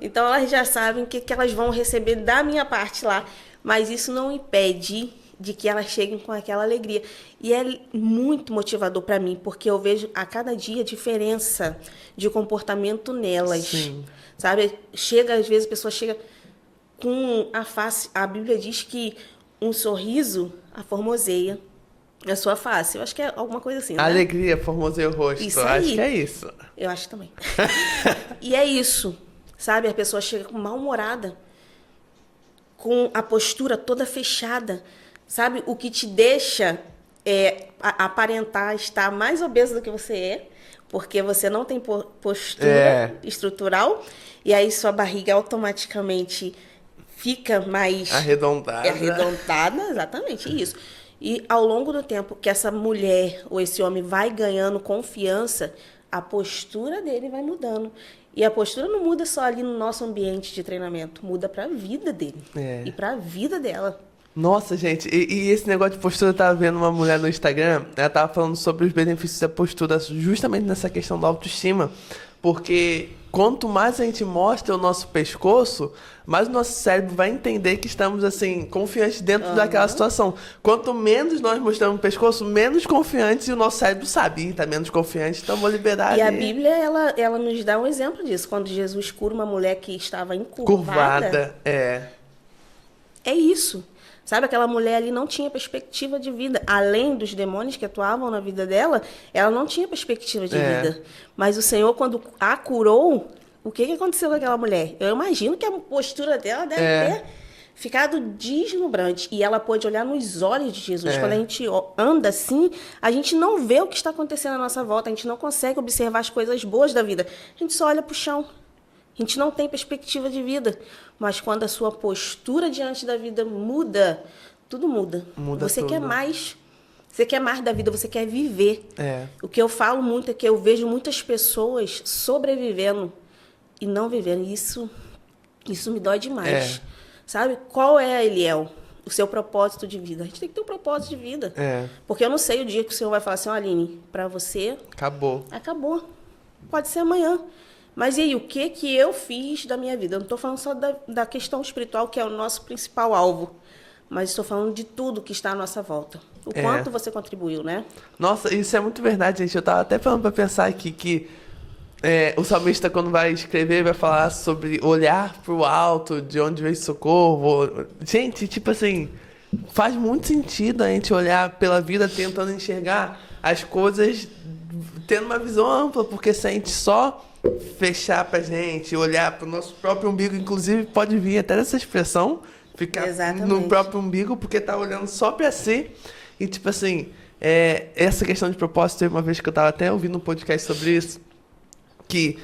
Então elas já sabem o que elas vão receber da minha parte lá. Mas isso não impede de que elas cheguem com aquela alegria. E é muito motivador para mim, porque eu vejo a cada dia diferença de comportamento nelas. Sim. Sabe? Às vezes a pessoa chega com a face. A Bíblia diz que um sorriso aformoseia a sua face. Eu acho que é alguma coisa assim, né? Alegria formoseia o rosto. Isso acho aí. que é isso. Eu acho também. E é isso, sabe? A pessoa chega mal-humorada, com a postura toda fechada, sabe? O que te deixa aparentar estar mais obeso do que você é, porque você não tem postura estrutural, e aí sua barriga automaticamente fica mais arredondada. Arredondada, exatamente, isso. E ao longo do tempo que essa mulher ou esse homem vai ganhando confiança, a postura dele vai mudando. E a postura não muda só ali no nosso ambiente de treinamento, muda para a vida dele e para a vida dela. Nossa, gente, e esse negócio de postura, eu tava vendo uma mulher no Instagram, ela tava falando sobre os benefícios da postura, justamente nessa questão da autoestima, porque quanto mais a gente mostra o nosso pescoço, mais o nosso cérebro vai entender que estamos, assim, confiantes dentro daquela situação. Quanto menos nós mostramos o pescoço, menos confiantes, e o nosso cérebro sabe, tá menos confiante, então vou liberar. E a Bíblia, ela nos dá um exemplo disso, quando Jesus cura uma mulher que estava curvada. É isso. Sabe, aquela mulher ali não tinha perspectiva de vida. Além dos demônios que atuavam na vida dela, ela não tinha perspectiva de vida. Mas o Senhor, quando a curou, o que aconteceu com aquela mulher? Eu imagino que a postura dela deve ter ficado deslumbrante. E ela pôde olhar nos olhos de Jesus. Quando a gente anda assim, a gente não vê o que está acontecendo à nossa volta. A gente não consegue observar as coisas boas da vida. A gente só olha para o chão. A gente não tem perspectiva de vida. Mas quando a sua postura diante da vida muda, tudo muda. Você quer mais. Você quer mais da vida, você quer viver. O que eu falo muito é que eu vejo muitas pessoas sobrevivendo e não vivendo. Isso me dói demais. Sabe? Qual é, Eliel, o seu propósito de vida? A gente tem que ter um propósito de vida. Porque eu não sei o dia que o Senhor vai falar assim, Aline, para você... Acabou. Pode ser amanhã. Mas e aí, o que eu fiz da minha vida? Eu não estou falando só da questão espiritual, que é o nosso principal alvo, mas estou falando de tudo que está à nossa volta. o quanto você contribuiu, né? Nossa, isso é muito verdade, gente. Eu tava até falando pra pensar aqui que o salmista, quando vai escrever, vai falar sobre olhar pro alto, de onde vem socorro. Gente, tipo assim, faz muito sentido a gente olhar pela vida tentando enxergar as coisas tendo uma visão ampla, porque se a gente só fechar pra gente, olhar pro nosso próprio umbigo, inclusive pode vir até essa expressão, ficar no próprio umbigo, porque tá olhando só pra si. E tipo assim, essa questão de propósito, teve uma vez que eu tava até ouvindo um podcast sobre isso, que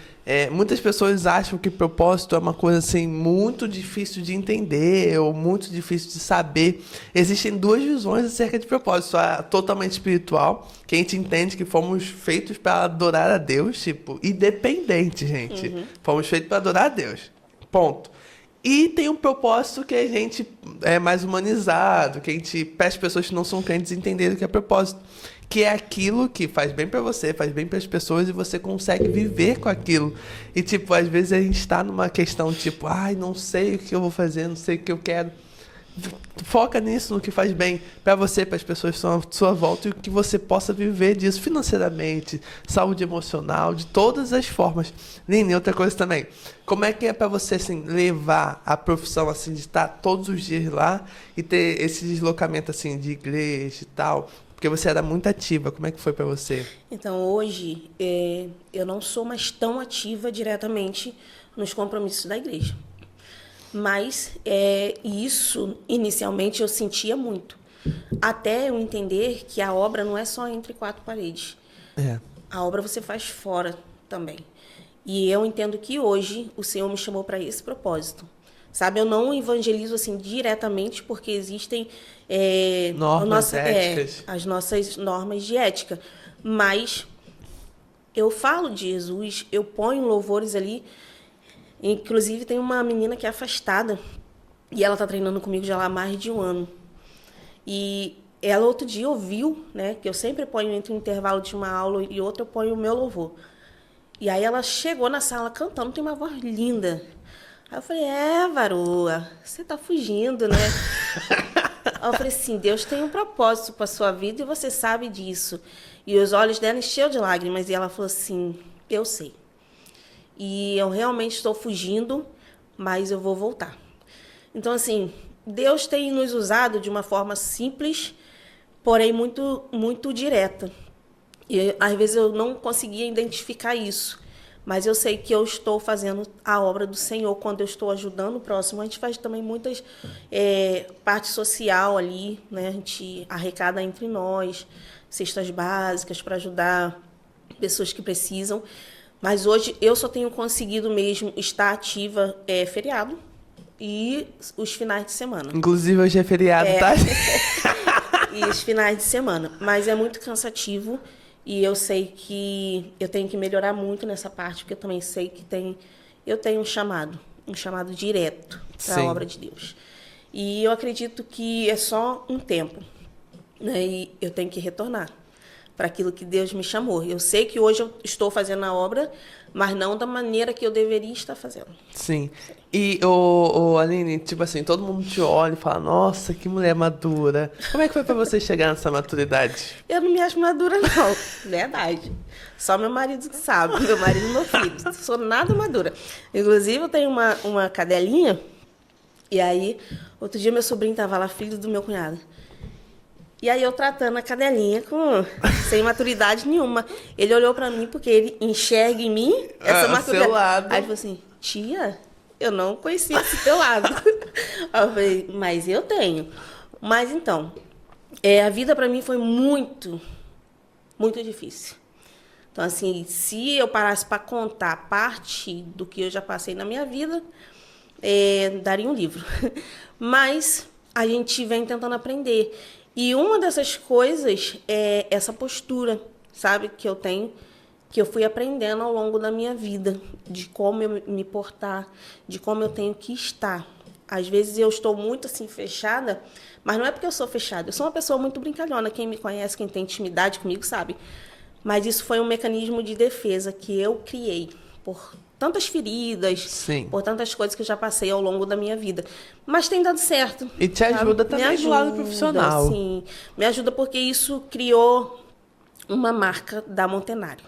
muitas pessoas acham que propósito é uma coisa assim muito difícil de entender ou muito difícil de saber. Existem duas visões acerca de propósito: a totalmente espiritual, que a gente entende que fomos feitos para adorar a Deus, tipo, independente, gente. Fomos feitos para adorar a Deus. Ponto. E tem um propósito que a gente é mais humanizado, que a gente pede pessoas que não são crentes entenderem o que é propósito, que é aquilo que faz bem pra você, faz bem pras pessoas e você consegue viver com aquilo. E, tipo, às vezes a gente tá numa questão, tipo, ai, não sei o que eu vou fazer, não sei o que eu quero. Foca nisso, no que faz bem pra você, pras pessoas que estão à sua volta, e que você possa viver disso financeiramente, saúde emocional, de todas as formas. Nini, outra coisa também. Como é que é pra você, assim, levar a profissão, assim, de estar todos os dias lá e ter esse deslocamento, assim, de igreja e tal? Porque você era muito ativa. Como é que foi pra você? Então, hoje, eu não sou mais tão ativa diretamente nos compromissos da igreja. Mas isso, inicialmente, eu sentia muito. Até eu entender que a obra não é só entre quatro paredes. A obra você faz fora também. E eu entendo que hoje o Senhor me chamou para esse propósito. Sabe, eu não evangelizo assim diretamente porque existem normas éticas. As nossas normas de ética. Mas eu falo de Jesus, eu ponho louvores ali. Inclusive, tem uma menina que é afastada e ela está treinando comigo já há mais de um ano. E ela outro dia ouviu, né, que eu sempre ponho entre um intervalo de uma aula e outra, eu ponho o meu louvor. E aí ela chegou na sala cantando, tem uma voz linda. Aí eu falei, varoa, você tá fugindo, né? Aí eu falei assim, Deus tem um propósito para sua vida e você sabe disso. E os olhos dela encheu de lágrimas e ela falou assim, eu sei. E eu realmente estou fugindo, mas eu vou voltar. Então, assim, Deus tem nos usado de uma forma simples, porém muito, muito direta. E às vezes eu não conseguia identificar isso. Mas eu sei que eu estou fazendo a obra do Senhor quando eu estou ajudando o próximo. A gente faz também muitas parte social ali, né? A gente arrecada entre nós, cestas básicas para ajudar pessoas que precisam. Mas hoje eu só tenho conseguido mesmo estar ativa feriado e os finais de semana. Inclusive hoje é feriado, tá? E os finais de semana. Mas é muito cansativo. E eu sei que eu tenho que melhorar muito nessa parte, porque eu também sei que eu tenho um chamado direto para a obra de Deus. E eu acredito que é só um tempo, né? E eu tenho que retornar para aquilo que Deus me chamou. Eu sei que hoje eu estou fazendo a obra, mas não da maneira que eu deveria estar fazendo. Sim. E, Aline, tipo assim, todo mundo te olha e fala, nossa, que mulher madura. Como é que foi pra você chegar nessa maturidade? Eu não me acho madura, não. Verdade. Só meu marido que sabe, meu marido e meu filho. Não sou nada madura. Inclusive, eu tenho uma cadelinha, e aí, outro dia meu sobrinho estava lá, filho do meu cunhado. E aí eu tratando a cadelinha sem maturidade nenhuma. Ele olhou pra mim porque ele enxerga em mim essa maturidade. Seu lado. Aí ele falou assim, tia, eu não conhecia esse teu lado. Aí eu falei, mas eu tenho. Mas então, a vida pra mim foi muito, muito difícil. Então assim, se eu parasse pra contar parte do que eu já passei na minha vida, daria um livro. Mas a gente vem tentando aprender. E uma dessas coisas é essa postura, sabe, que eu tenho, que eu fui aprendendo ao longo da minha vida, de como eu me portar, de como eu tenho que estar. Às vezes eu estou muito assim fechada, mas não é porque eu sou fechada, eu sou uma pessoa muito brincalhona, quem me conhece, quem tem intimidade comigo sabe. Mas isso foi um mecanismo de defesa que eu criei por tantas feridas, Sim. por tantas coisas que eu já passei ao longo da minha vida. Mas tem dado certo. E te ajuda também do lado profissional. Sim, me ajuda porque isso criou uma marca da Montenário.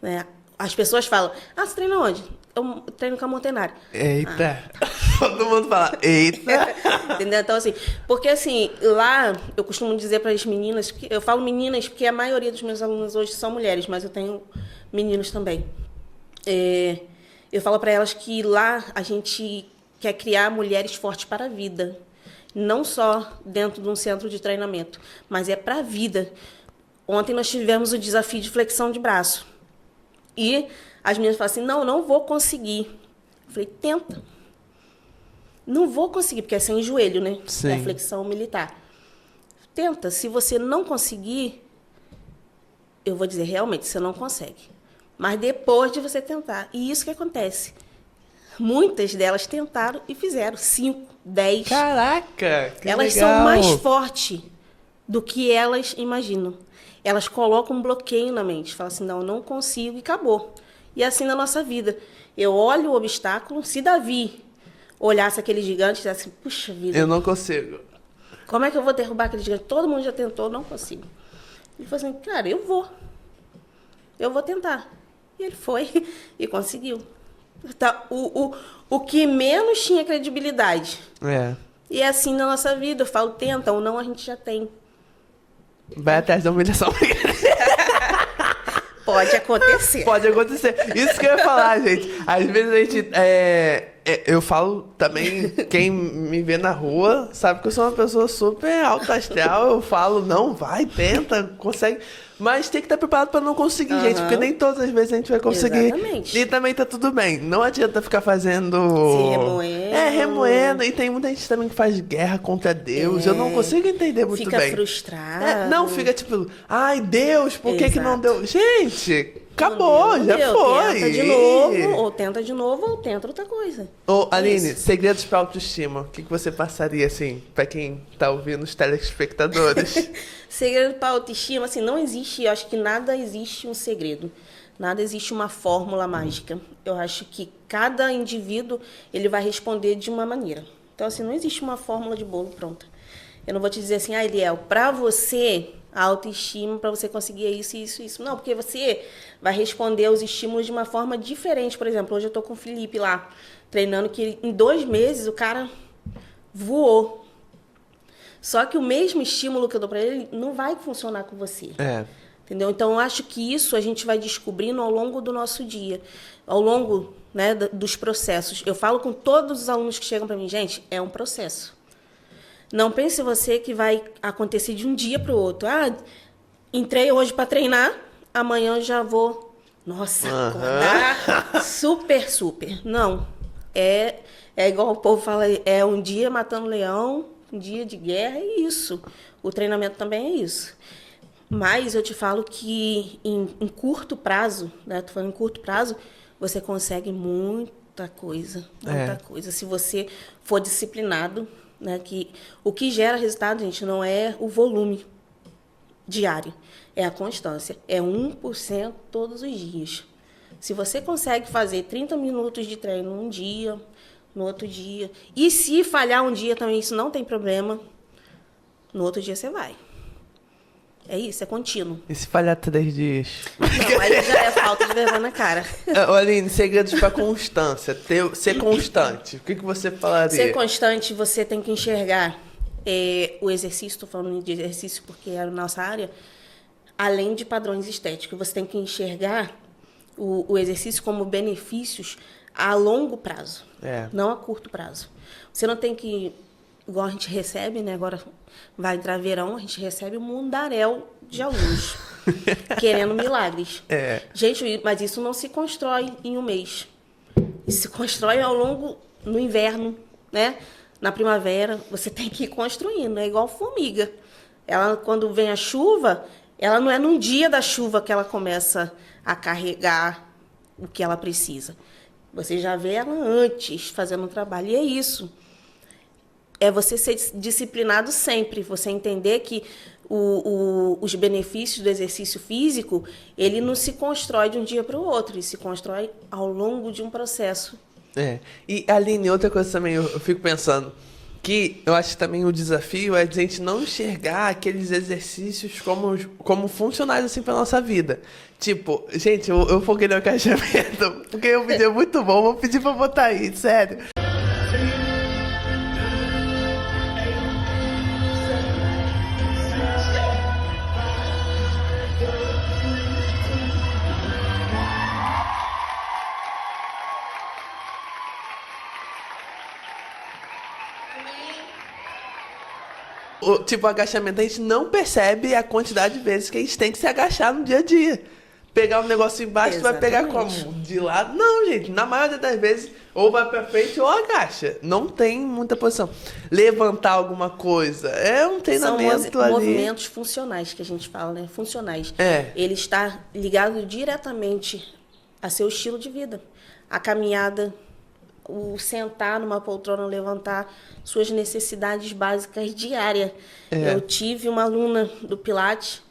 Né? As pessoas falam, você treina onde? Eu treino com a Montenário. Eita. Todo mundo fala, eita. Entendeu? Então, assim, porque assim, lá eu costumo dizer para as meninas, eu falo meninas porque a maioria dos meus alunos hoje são mulheres, mas eu tenho meninos também. Eu falo para elas que lá a gente quer criar mulheres fortes para a vida. Não só dentro de um centro de treinamento, mas é para a vida. Ontem nós tivemos o desafio de flexão de braço. E as meninas falam assim, não vou conseguir. Eu falei, tenta. Não vou conseguir, porque é sem joelho, né? Sim. É a flexão militar. Tenta. Se você não conseguir, eu vou dizer, realmente, você não consegue. Mas depois de você tentar. E isso que acontece. Muitas delas tentaram e fizeram 5, 10. Caraca, que Elas legal. são mais fortes do que elas imaginam. Elas colocam um bloqueio na mente. Falam assim, não consigo e acabou. E assim na nossa vida. Eu olho o obstáculo. Se Davi olhasse aquele gigante e dissesse assim, puxa vida. Eu não consigo. Como é que eu vou derrubar aquele gigante? Todo mundo já tentou, não consigo. Ele falou assim, cara, eu vou tentar. E ele foi e conseguiu. Tá, o que menos tinha credibilidade. E é assim na nossa vida. Eu falo, tenta ou não, a gente já tem. Vai atrás da humilhação. Pode acontecer. Pode acontecer. Isso que eu ia falar, gente. Às vezes a gente... eu falo também, quem me vê na rua sabe que eu sou uma pessoa super alta astral. Eu falo, não, vai, tenta, consegue. Mas tem que estar preparado para não conseguir, gente. Porque nem todas as vezes a gente vai conseguir. Exatamente. E também tá tudo bem. Não adianta ficar fazendo... Se remoendo. Remoendo. E tem muita gente também que faz guerra contra Deus. Eu não consigo entender muito fica bem. Fica frustrado. Não, fica tipo... Ai, Deus, por que não deu? Gente... Acabou, não já deu. foi. Tenta de novo, ou tenta outra coisa. Ô, Aline, segredos para autoestima. O que você passaria, assim, para quem tá ouvindo, os telespectadores? Segredo para autoestima, assim, não existe, eu acho que nada existe um segredo. Nada existe uma fórmula mágica. Eu acho que cada indivíduo, ele vai responder de uma maneira. Então, assim, não existe uma fórmula de bolo pronta. Eu não vou te dizer assim, Eliel, para você... a autoestima para você conseguir isso. Não, porque você vai responder aos estímulos de uma forma diferente. Por exemplo, hoje eu tô com o Felipe lá, treinando, que em 2 meses o cara voou. Só que o mesmo estímulo que eu dou para ele não vai funcionar com você. Entendeu? Então, eu acho que isso a gente vai descobrindo ao longo do nosso dia, ao longo, né, dos processos. Eu falo com todos os alunos que chegam para mim, gente, é um processo. Não pense você que vai acontecer de um dia para o outro. Entrei hoje para treinar, amanhã eu já vou, acordar super. Não, é igual o povo fala, é um dia matando leão, um dia de guerra, é isso. O treinamento também é isso. Mas eu te falo que em curto prazo, né? Tô falando em curto prazo, você consegue muita coisa. Se você for disciplinado, né, que o que gera resultado, gente, não é o volume diário, é a constância. É 1% todos os dias. Se você consegue fazer 30 minutos de treino um dia, no outro dia, e se falhar um dia também, isso não tem problema, no outro dia você vai. É isso, é contínuo. E se falhar 3 dias? Não, aí já é falta de vergonha na cara. Aline, segredos para constância. Ser constante. O que você falaria? Ser constante, você tem que enxergar o exercício, estou falando de exercício porque é a nossa área, além de padrões estéticos. Você tem que enxergar o exercício como benefícios a longo prazo, não a curto prazo. Você não tem que... Igual a gente recebe, né? Agora vai entrar verão, a gente recebe um mundaréu de alunos querendo milagres. Gente, mas isso não se constrói em um mês. Isso se constrói ao longo, no inverno, né? Na primavera, você tem que ir construindo. É igual formiga. Ela, quando vem a chuva, ela não é num dia da chuva que ela começa a carregar o que ela precisa. Você já vê ela antes fazendo o trabalho. E é isso. é você ser disciplinado sempre, você entender que os benefícios do exercício físico, ele não se constrói de um dia para o outro, ele se constrói ao longo de um processo. E, Aline, outra coisa também, eu fico pensando, que eu acho que também o desafio é a gente não enxergar aqueles exercícios como funcionais assim pra nossa vida. Tipo, gente, eu foquei no agachamento, porque o vídeo é muito bom, vou pedir pra botar aí, sério. Tipo, agachamento, a gente não percebe a quantidade de vezes que a gente tem que se agachar no dia a dia. Pegar um negócio embaixo, tu vai pegar como? De lado? Não, gente, na maioria das vezes, ou vai pra frente ou agacha. Não tem muita posição. Levantar alguma coisa, é um treinamento São ali. movimentos funcionais que a gente fala, né? Funcionais. Ele está ligado diretamente a seu estilo de vida. A caminhada, o sentar numa poltrona, levantar, suas necessidades básicas diárias. Eu tive uma aluna do Pilates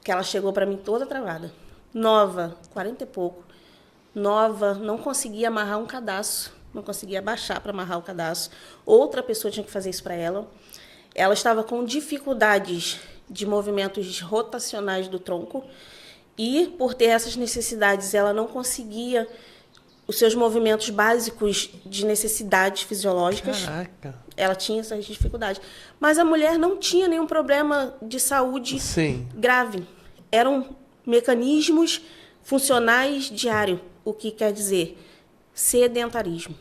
que ela chegou para mim toda travada. Nova, 40 e pouco. Nova, não conseguia amarrar um cadarço. Não conseguia abaixar para amarrar o cadarço. Outra pessoa tinha que fazer isso para ela. Ela estava com dificuldades de movimentos rotacionais do tronco. E, por ter essas necessidades, ela não conseguia os seus movimentos básicos de necessidades fisiológicas. Caraca. Ela tinha essas dificuldades. Mas a mulher não tinha nenhum problema de saúde grave. Eram mecanismos funcionais diários. O que quer dizer? Sedentarismo.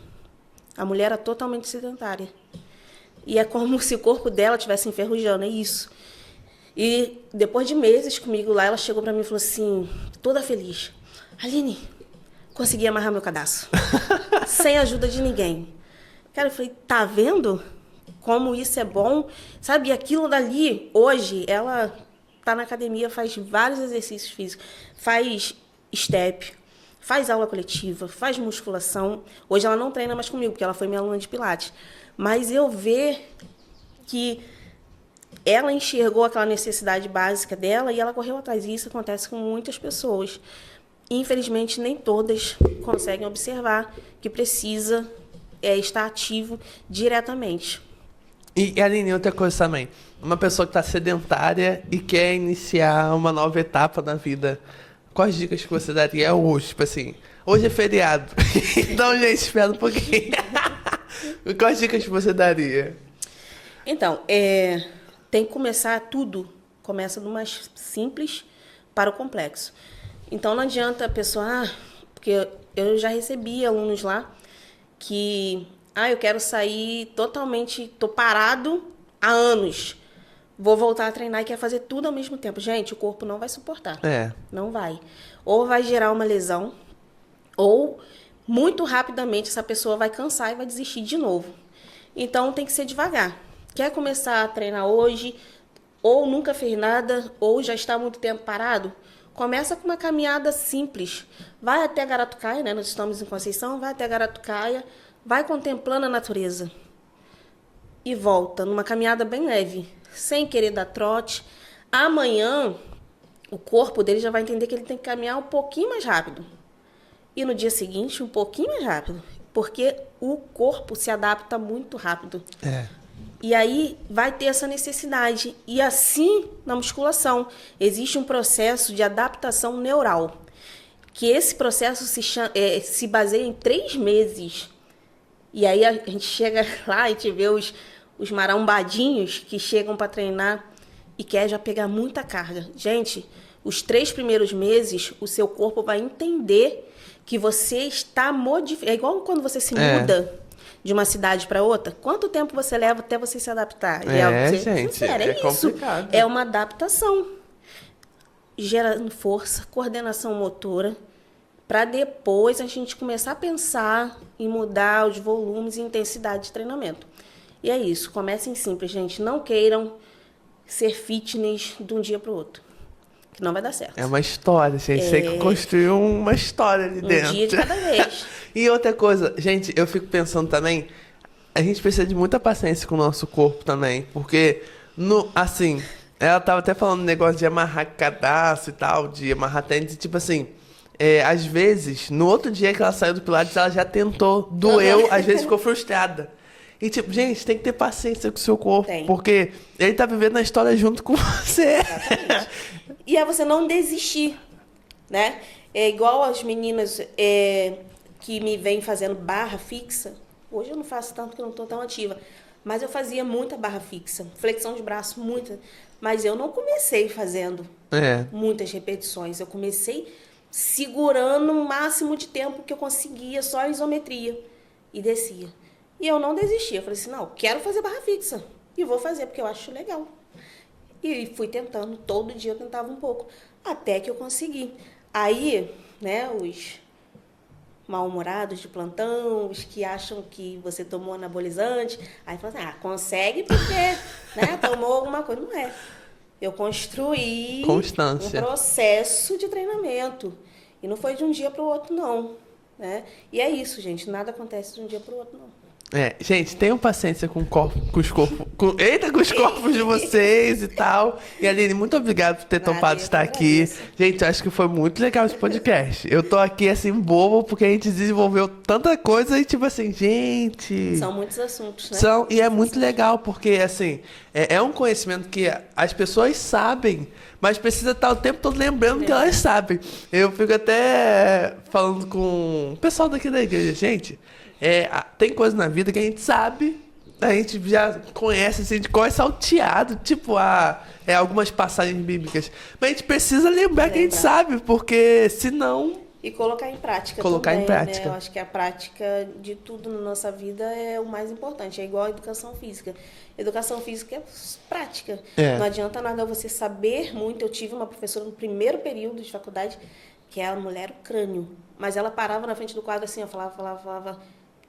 A mulher era totalmente sedentária. E é como se o corpo dela estivesse enferrujando, é isso. E depois de meses comigo lá, ela chegou para mim e falou assim, toda feliz. Aline, consegui amarrar meu cadarço. Sem ajuda de ninguém. Cara, eu falei, tá vendo como isso é bom? Sabe, aquilo dali, hoje, ela tá na academia, faz vários exercícios físicos, faz step, faz aula coletiva, faz musculação. Hoje ela não treina mais comigo, porque ela foi minha aluna de Pilates. Mas eu ver que ela enxergou aquela necessidade básica dela e ela correu atrás. E isso acontece com muitas pessoas. Infelizmente, nem todas conseguem observar que precisa estar ativo diretamente. E, Aline, outra coisa também. Uma pessoa que está sedentária e quer iniciar uma nova etapa na vida, quais dicas que você daria hoje? Tipo assim, hoje é feriado. Então, gente, espera um pouquinho. Quais dicas que você daria? Então, tem que começar tudo. Começa do mais simples para o complexo. Então, não adianta a pessoa... porque eu já recebi alunos lá que... eu quero sair totalmente... Tô parado há anos. Vou voltar a treinar e quer fazer tudo ao mesmo tempo. Gente, o corpo não vai suportar. Não vai. Ou vai gerar uma lesão, ou muito rapidamente essa pessoa vai cansar e vai desistir de novo. Então, tem que ser devagar. Quer começar a treinar hoje, ou nunca fez nada, ou já está há muito tempo parado? Começa com uma caminhada simples. Vai até Garatucaia, né? Nós estamos em Conceição, vai até Garatucaia, vai contemplando a natureza. E volta, numa caminhada bem leve, sem querer dar trote. Amanhã, o corpo dele já vai entender que ele tem que caminhar um pouquinho mais rápido. E no dia seguinte, um pouquinho mais rápido. Porque o corpo se adapta muito rápido. E aí vai ter essa necessidade. E assim, na musculação, existe um processo de adaptação neural. Que esse processo se baseia em 3 meses. E aí a gente chega lá e a gente vê os marombadinhos que chegam para treinar e quer já pegar muita carga. Gente, os 3 primeiros meses, o seu corpo vai entender que você está modificando. É igual quando você se muda de uma cidade para outra. Quanto tempo você leva até você se adaptar? Gente, é isso. Complicado. É uma adaptação. Gerando força, coordenação motora, para depois a gente começar a pensar em mudar os volumes e intensidade de treinamento. E é isso. Comecem simples, gente. Não queiram ser fitness de um dia para o outro. Que não vai dar certo. É uma história, gente. Tem que construir uma história ali dentro. Um dia de cada vez. E outra coisa, gente, eu fico pensando também, a gente precisa de muita paciência com o nosso corpo também. Porque, assim, ela tava até falando um negócio de amarrar cadastro e tal, de amarrar tênis, e tipo assim, às vezes, no outro dia que ela saiu do Pilates, ela já tentou, doeu, às vezes ficou frustrada. E tipo, gente, tem que ter paciência com o seu corpo, porque ele tá vivendo a história junto com você. Exatamente. E é você não desistir, né? É igual as meninas que me vêm fazendo barra fixa. Hoje eu não faço tanto porque eu não tô tão ativa. Mas eu fazia muita barra fixa, flexão de braço, muita. Mas eu não comecei fazendo muitas repetições. Eu comecei segurando o máximo de tempo que eu conseguia, só a isometria. E descia. E eu não desisti. Eu falei assim, não, quero fazer barra fixa. E vou fazer, porque eu acho legal. E fui tentando, todo dia eu tentava um pouco. Até que eu consegui. Aí, né, os mal-humorados de plantão, os que acham que você tomou anabolizante, aí falam assim, consegue porque, né, tomou alguma coisa. Não é. Eu construí constância, um processo de treinamento. E não foi de um dia para o outro, não. Né? E é isso, gente. Nada acontece de um dia para o outro, não. Gente, tenham paciência com os corpos. Com os corpos de vocês e tal. E Aline, muito obrigado por ter topado estar aqui. Gente, eu acho que foi muito legal esse podcast. Eu tô aqui assim, bobo, porque a gente desenvolveu tanta coisa e, tipo assim, gente. São muitos assuntos, né? E é muito legal, porque, assim, é um conhecimento que as pessoas sabem, mas precisa estar o tempo todo lembrando que elas sabem. Eu fico até falando com o pessoal daqui da igreja, gente. Tem coisa na vida que a gente sabe, a gente já conhece, assim, de cor salteado, tipo algumas passagens bíblicas. Mas a gente precisa lembrar que a gente sabe, porque senão... E colocar em prática também, né? Eu acho que a prática de tudo na nossa vida é o mais importante. É igual a educação física. Educação física é prática. Não adianta nada você saber muito. Eu tive uma professora no primeiro período de faculdade, que é a mulher o crânio. Mas ela parava na frente do quadro assim, eu falava...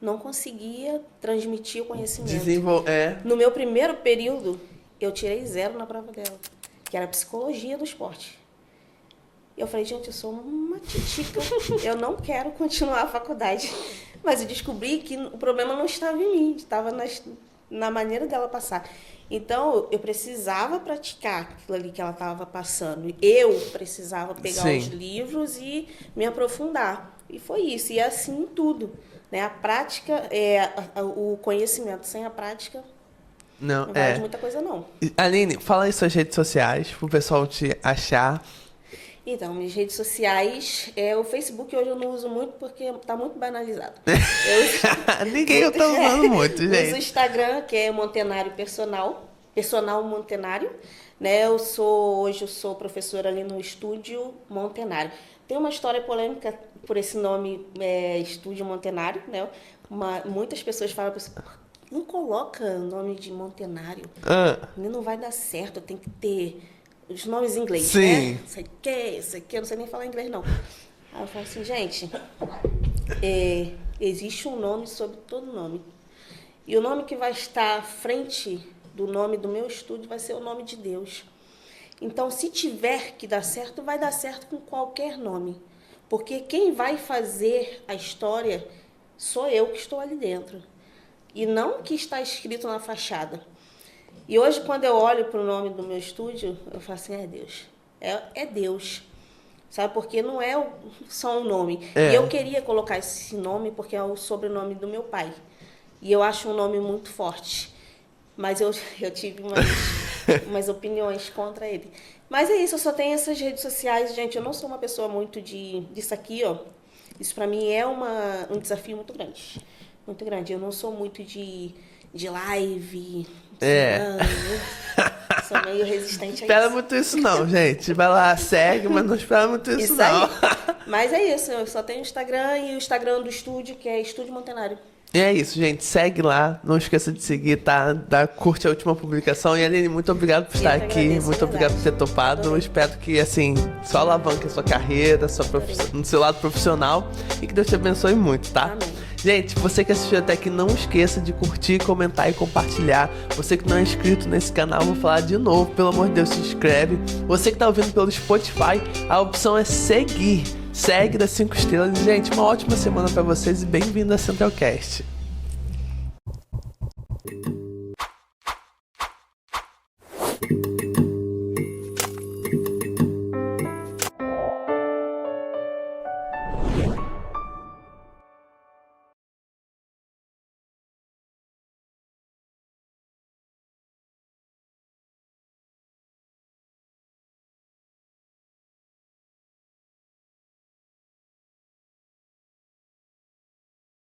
Não conseguia transmitir o conhecimento. No meu primeiro período, eu tirei 0 na prova dela, que era psicologia do esporte. Eu falei, gente, eu sou uma titica, eu não quero continuar a faculdade. Mas eu descobri que o problema não estava em mim, estava na maneira dela passar. Então, eu precisava praticar aquilo ali que ela estava passando. Eu precisava pegar os livros e me aprofundar. E foi isso, e assim em tudo. Né? A prática, o conhecimento sem a prática não vale muita coisa, não. Aline, fala aí suas redes sociais, pro pessoal te achar. Então, minhas redes sociais, o Facebook hoje eu não uso muito porque está muito banalizado. Ninguém está usando muito, gente. Uso o Instagram, que é Montenário Personal Montenário. Né? Hoje eu sou professora ali no Estúdio Montenário. Tem uma história polêmica por esse nome, Estúdio Montenário, né? Muitas pessoas falam assim, não coloca o nome de Montenário, não vai dar certo, tem que ter os nomes em inglês, né? Isso aqui, eu não sei nem falar inglês, não. Aí eu falo assim, gente, existe um nome sobre todo nome. E o nome que vai estar à frente do nome do meu estúdio vai ser o nome de Deus. Então, se tiver que dar certo, vai dar certo com qualquer nome. Porque quem vai fazer a história sou eu que estou ali dentro. E não o que está escrito na fachada. E hoje, quando eu olho para o nome do meu estúdio, eu falo assim, é Deus. É Deus. Sabe? Porque não é só um nome. E eu queria colocar esse nome porque é o sobrenome do meu pai. E eu acho um nome muito forte. Mas eu tive umas opiniões contra ele. Mas é isso, eu só tenho essas redes sociais, gente. Eu não sou uma pessoa muito disso aqui, ó. Isso para mim é um desafio muito grande. Muito grande. Eu não sou muito de live. Sou meio resistente a isso. Espera muito isso não, gente. Vai lá, segue, mas não espera muito isso não. Aí. Mas é isso, eu só tenho o Instagram e o Instagram do estúdio, que é Estúdio Montenário. E é isso, gente. Segue lá. Não esqueça de seguir, tá? Curte a última publicação. E, Aline, muito obrigado por estar aqui. Muito obrigado por ter topado. Eu espero que, assim, só alavanque a sua carreira, no seu lado profissional. E que Deus te abençoe muito, tá? Amém. Gente, você que assistiu até aqui, não esqueça de curtir, comentar e compartilhar. Você que não é inscrito nesse canal, vou falar de novo. Pelo amor de Deus, se inscreve. Você que tá ouvindo pelo Spotify, a opção é seguir. Segue das 5 estrelas. Gente, uma ótima semana pra vocês e bem-vindo a Centralcast.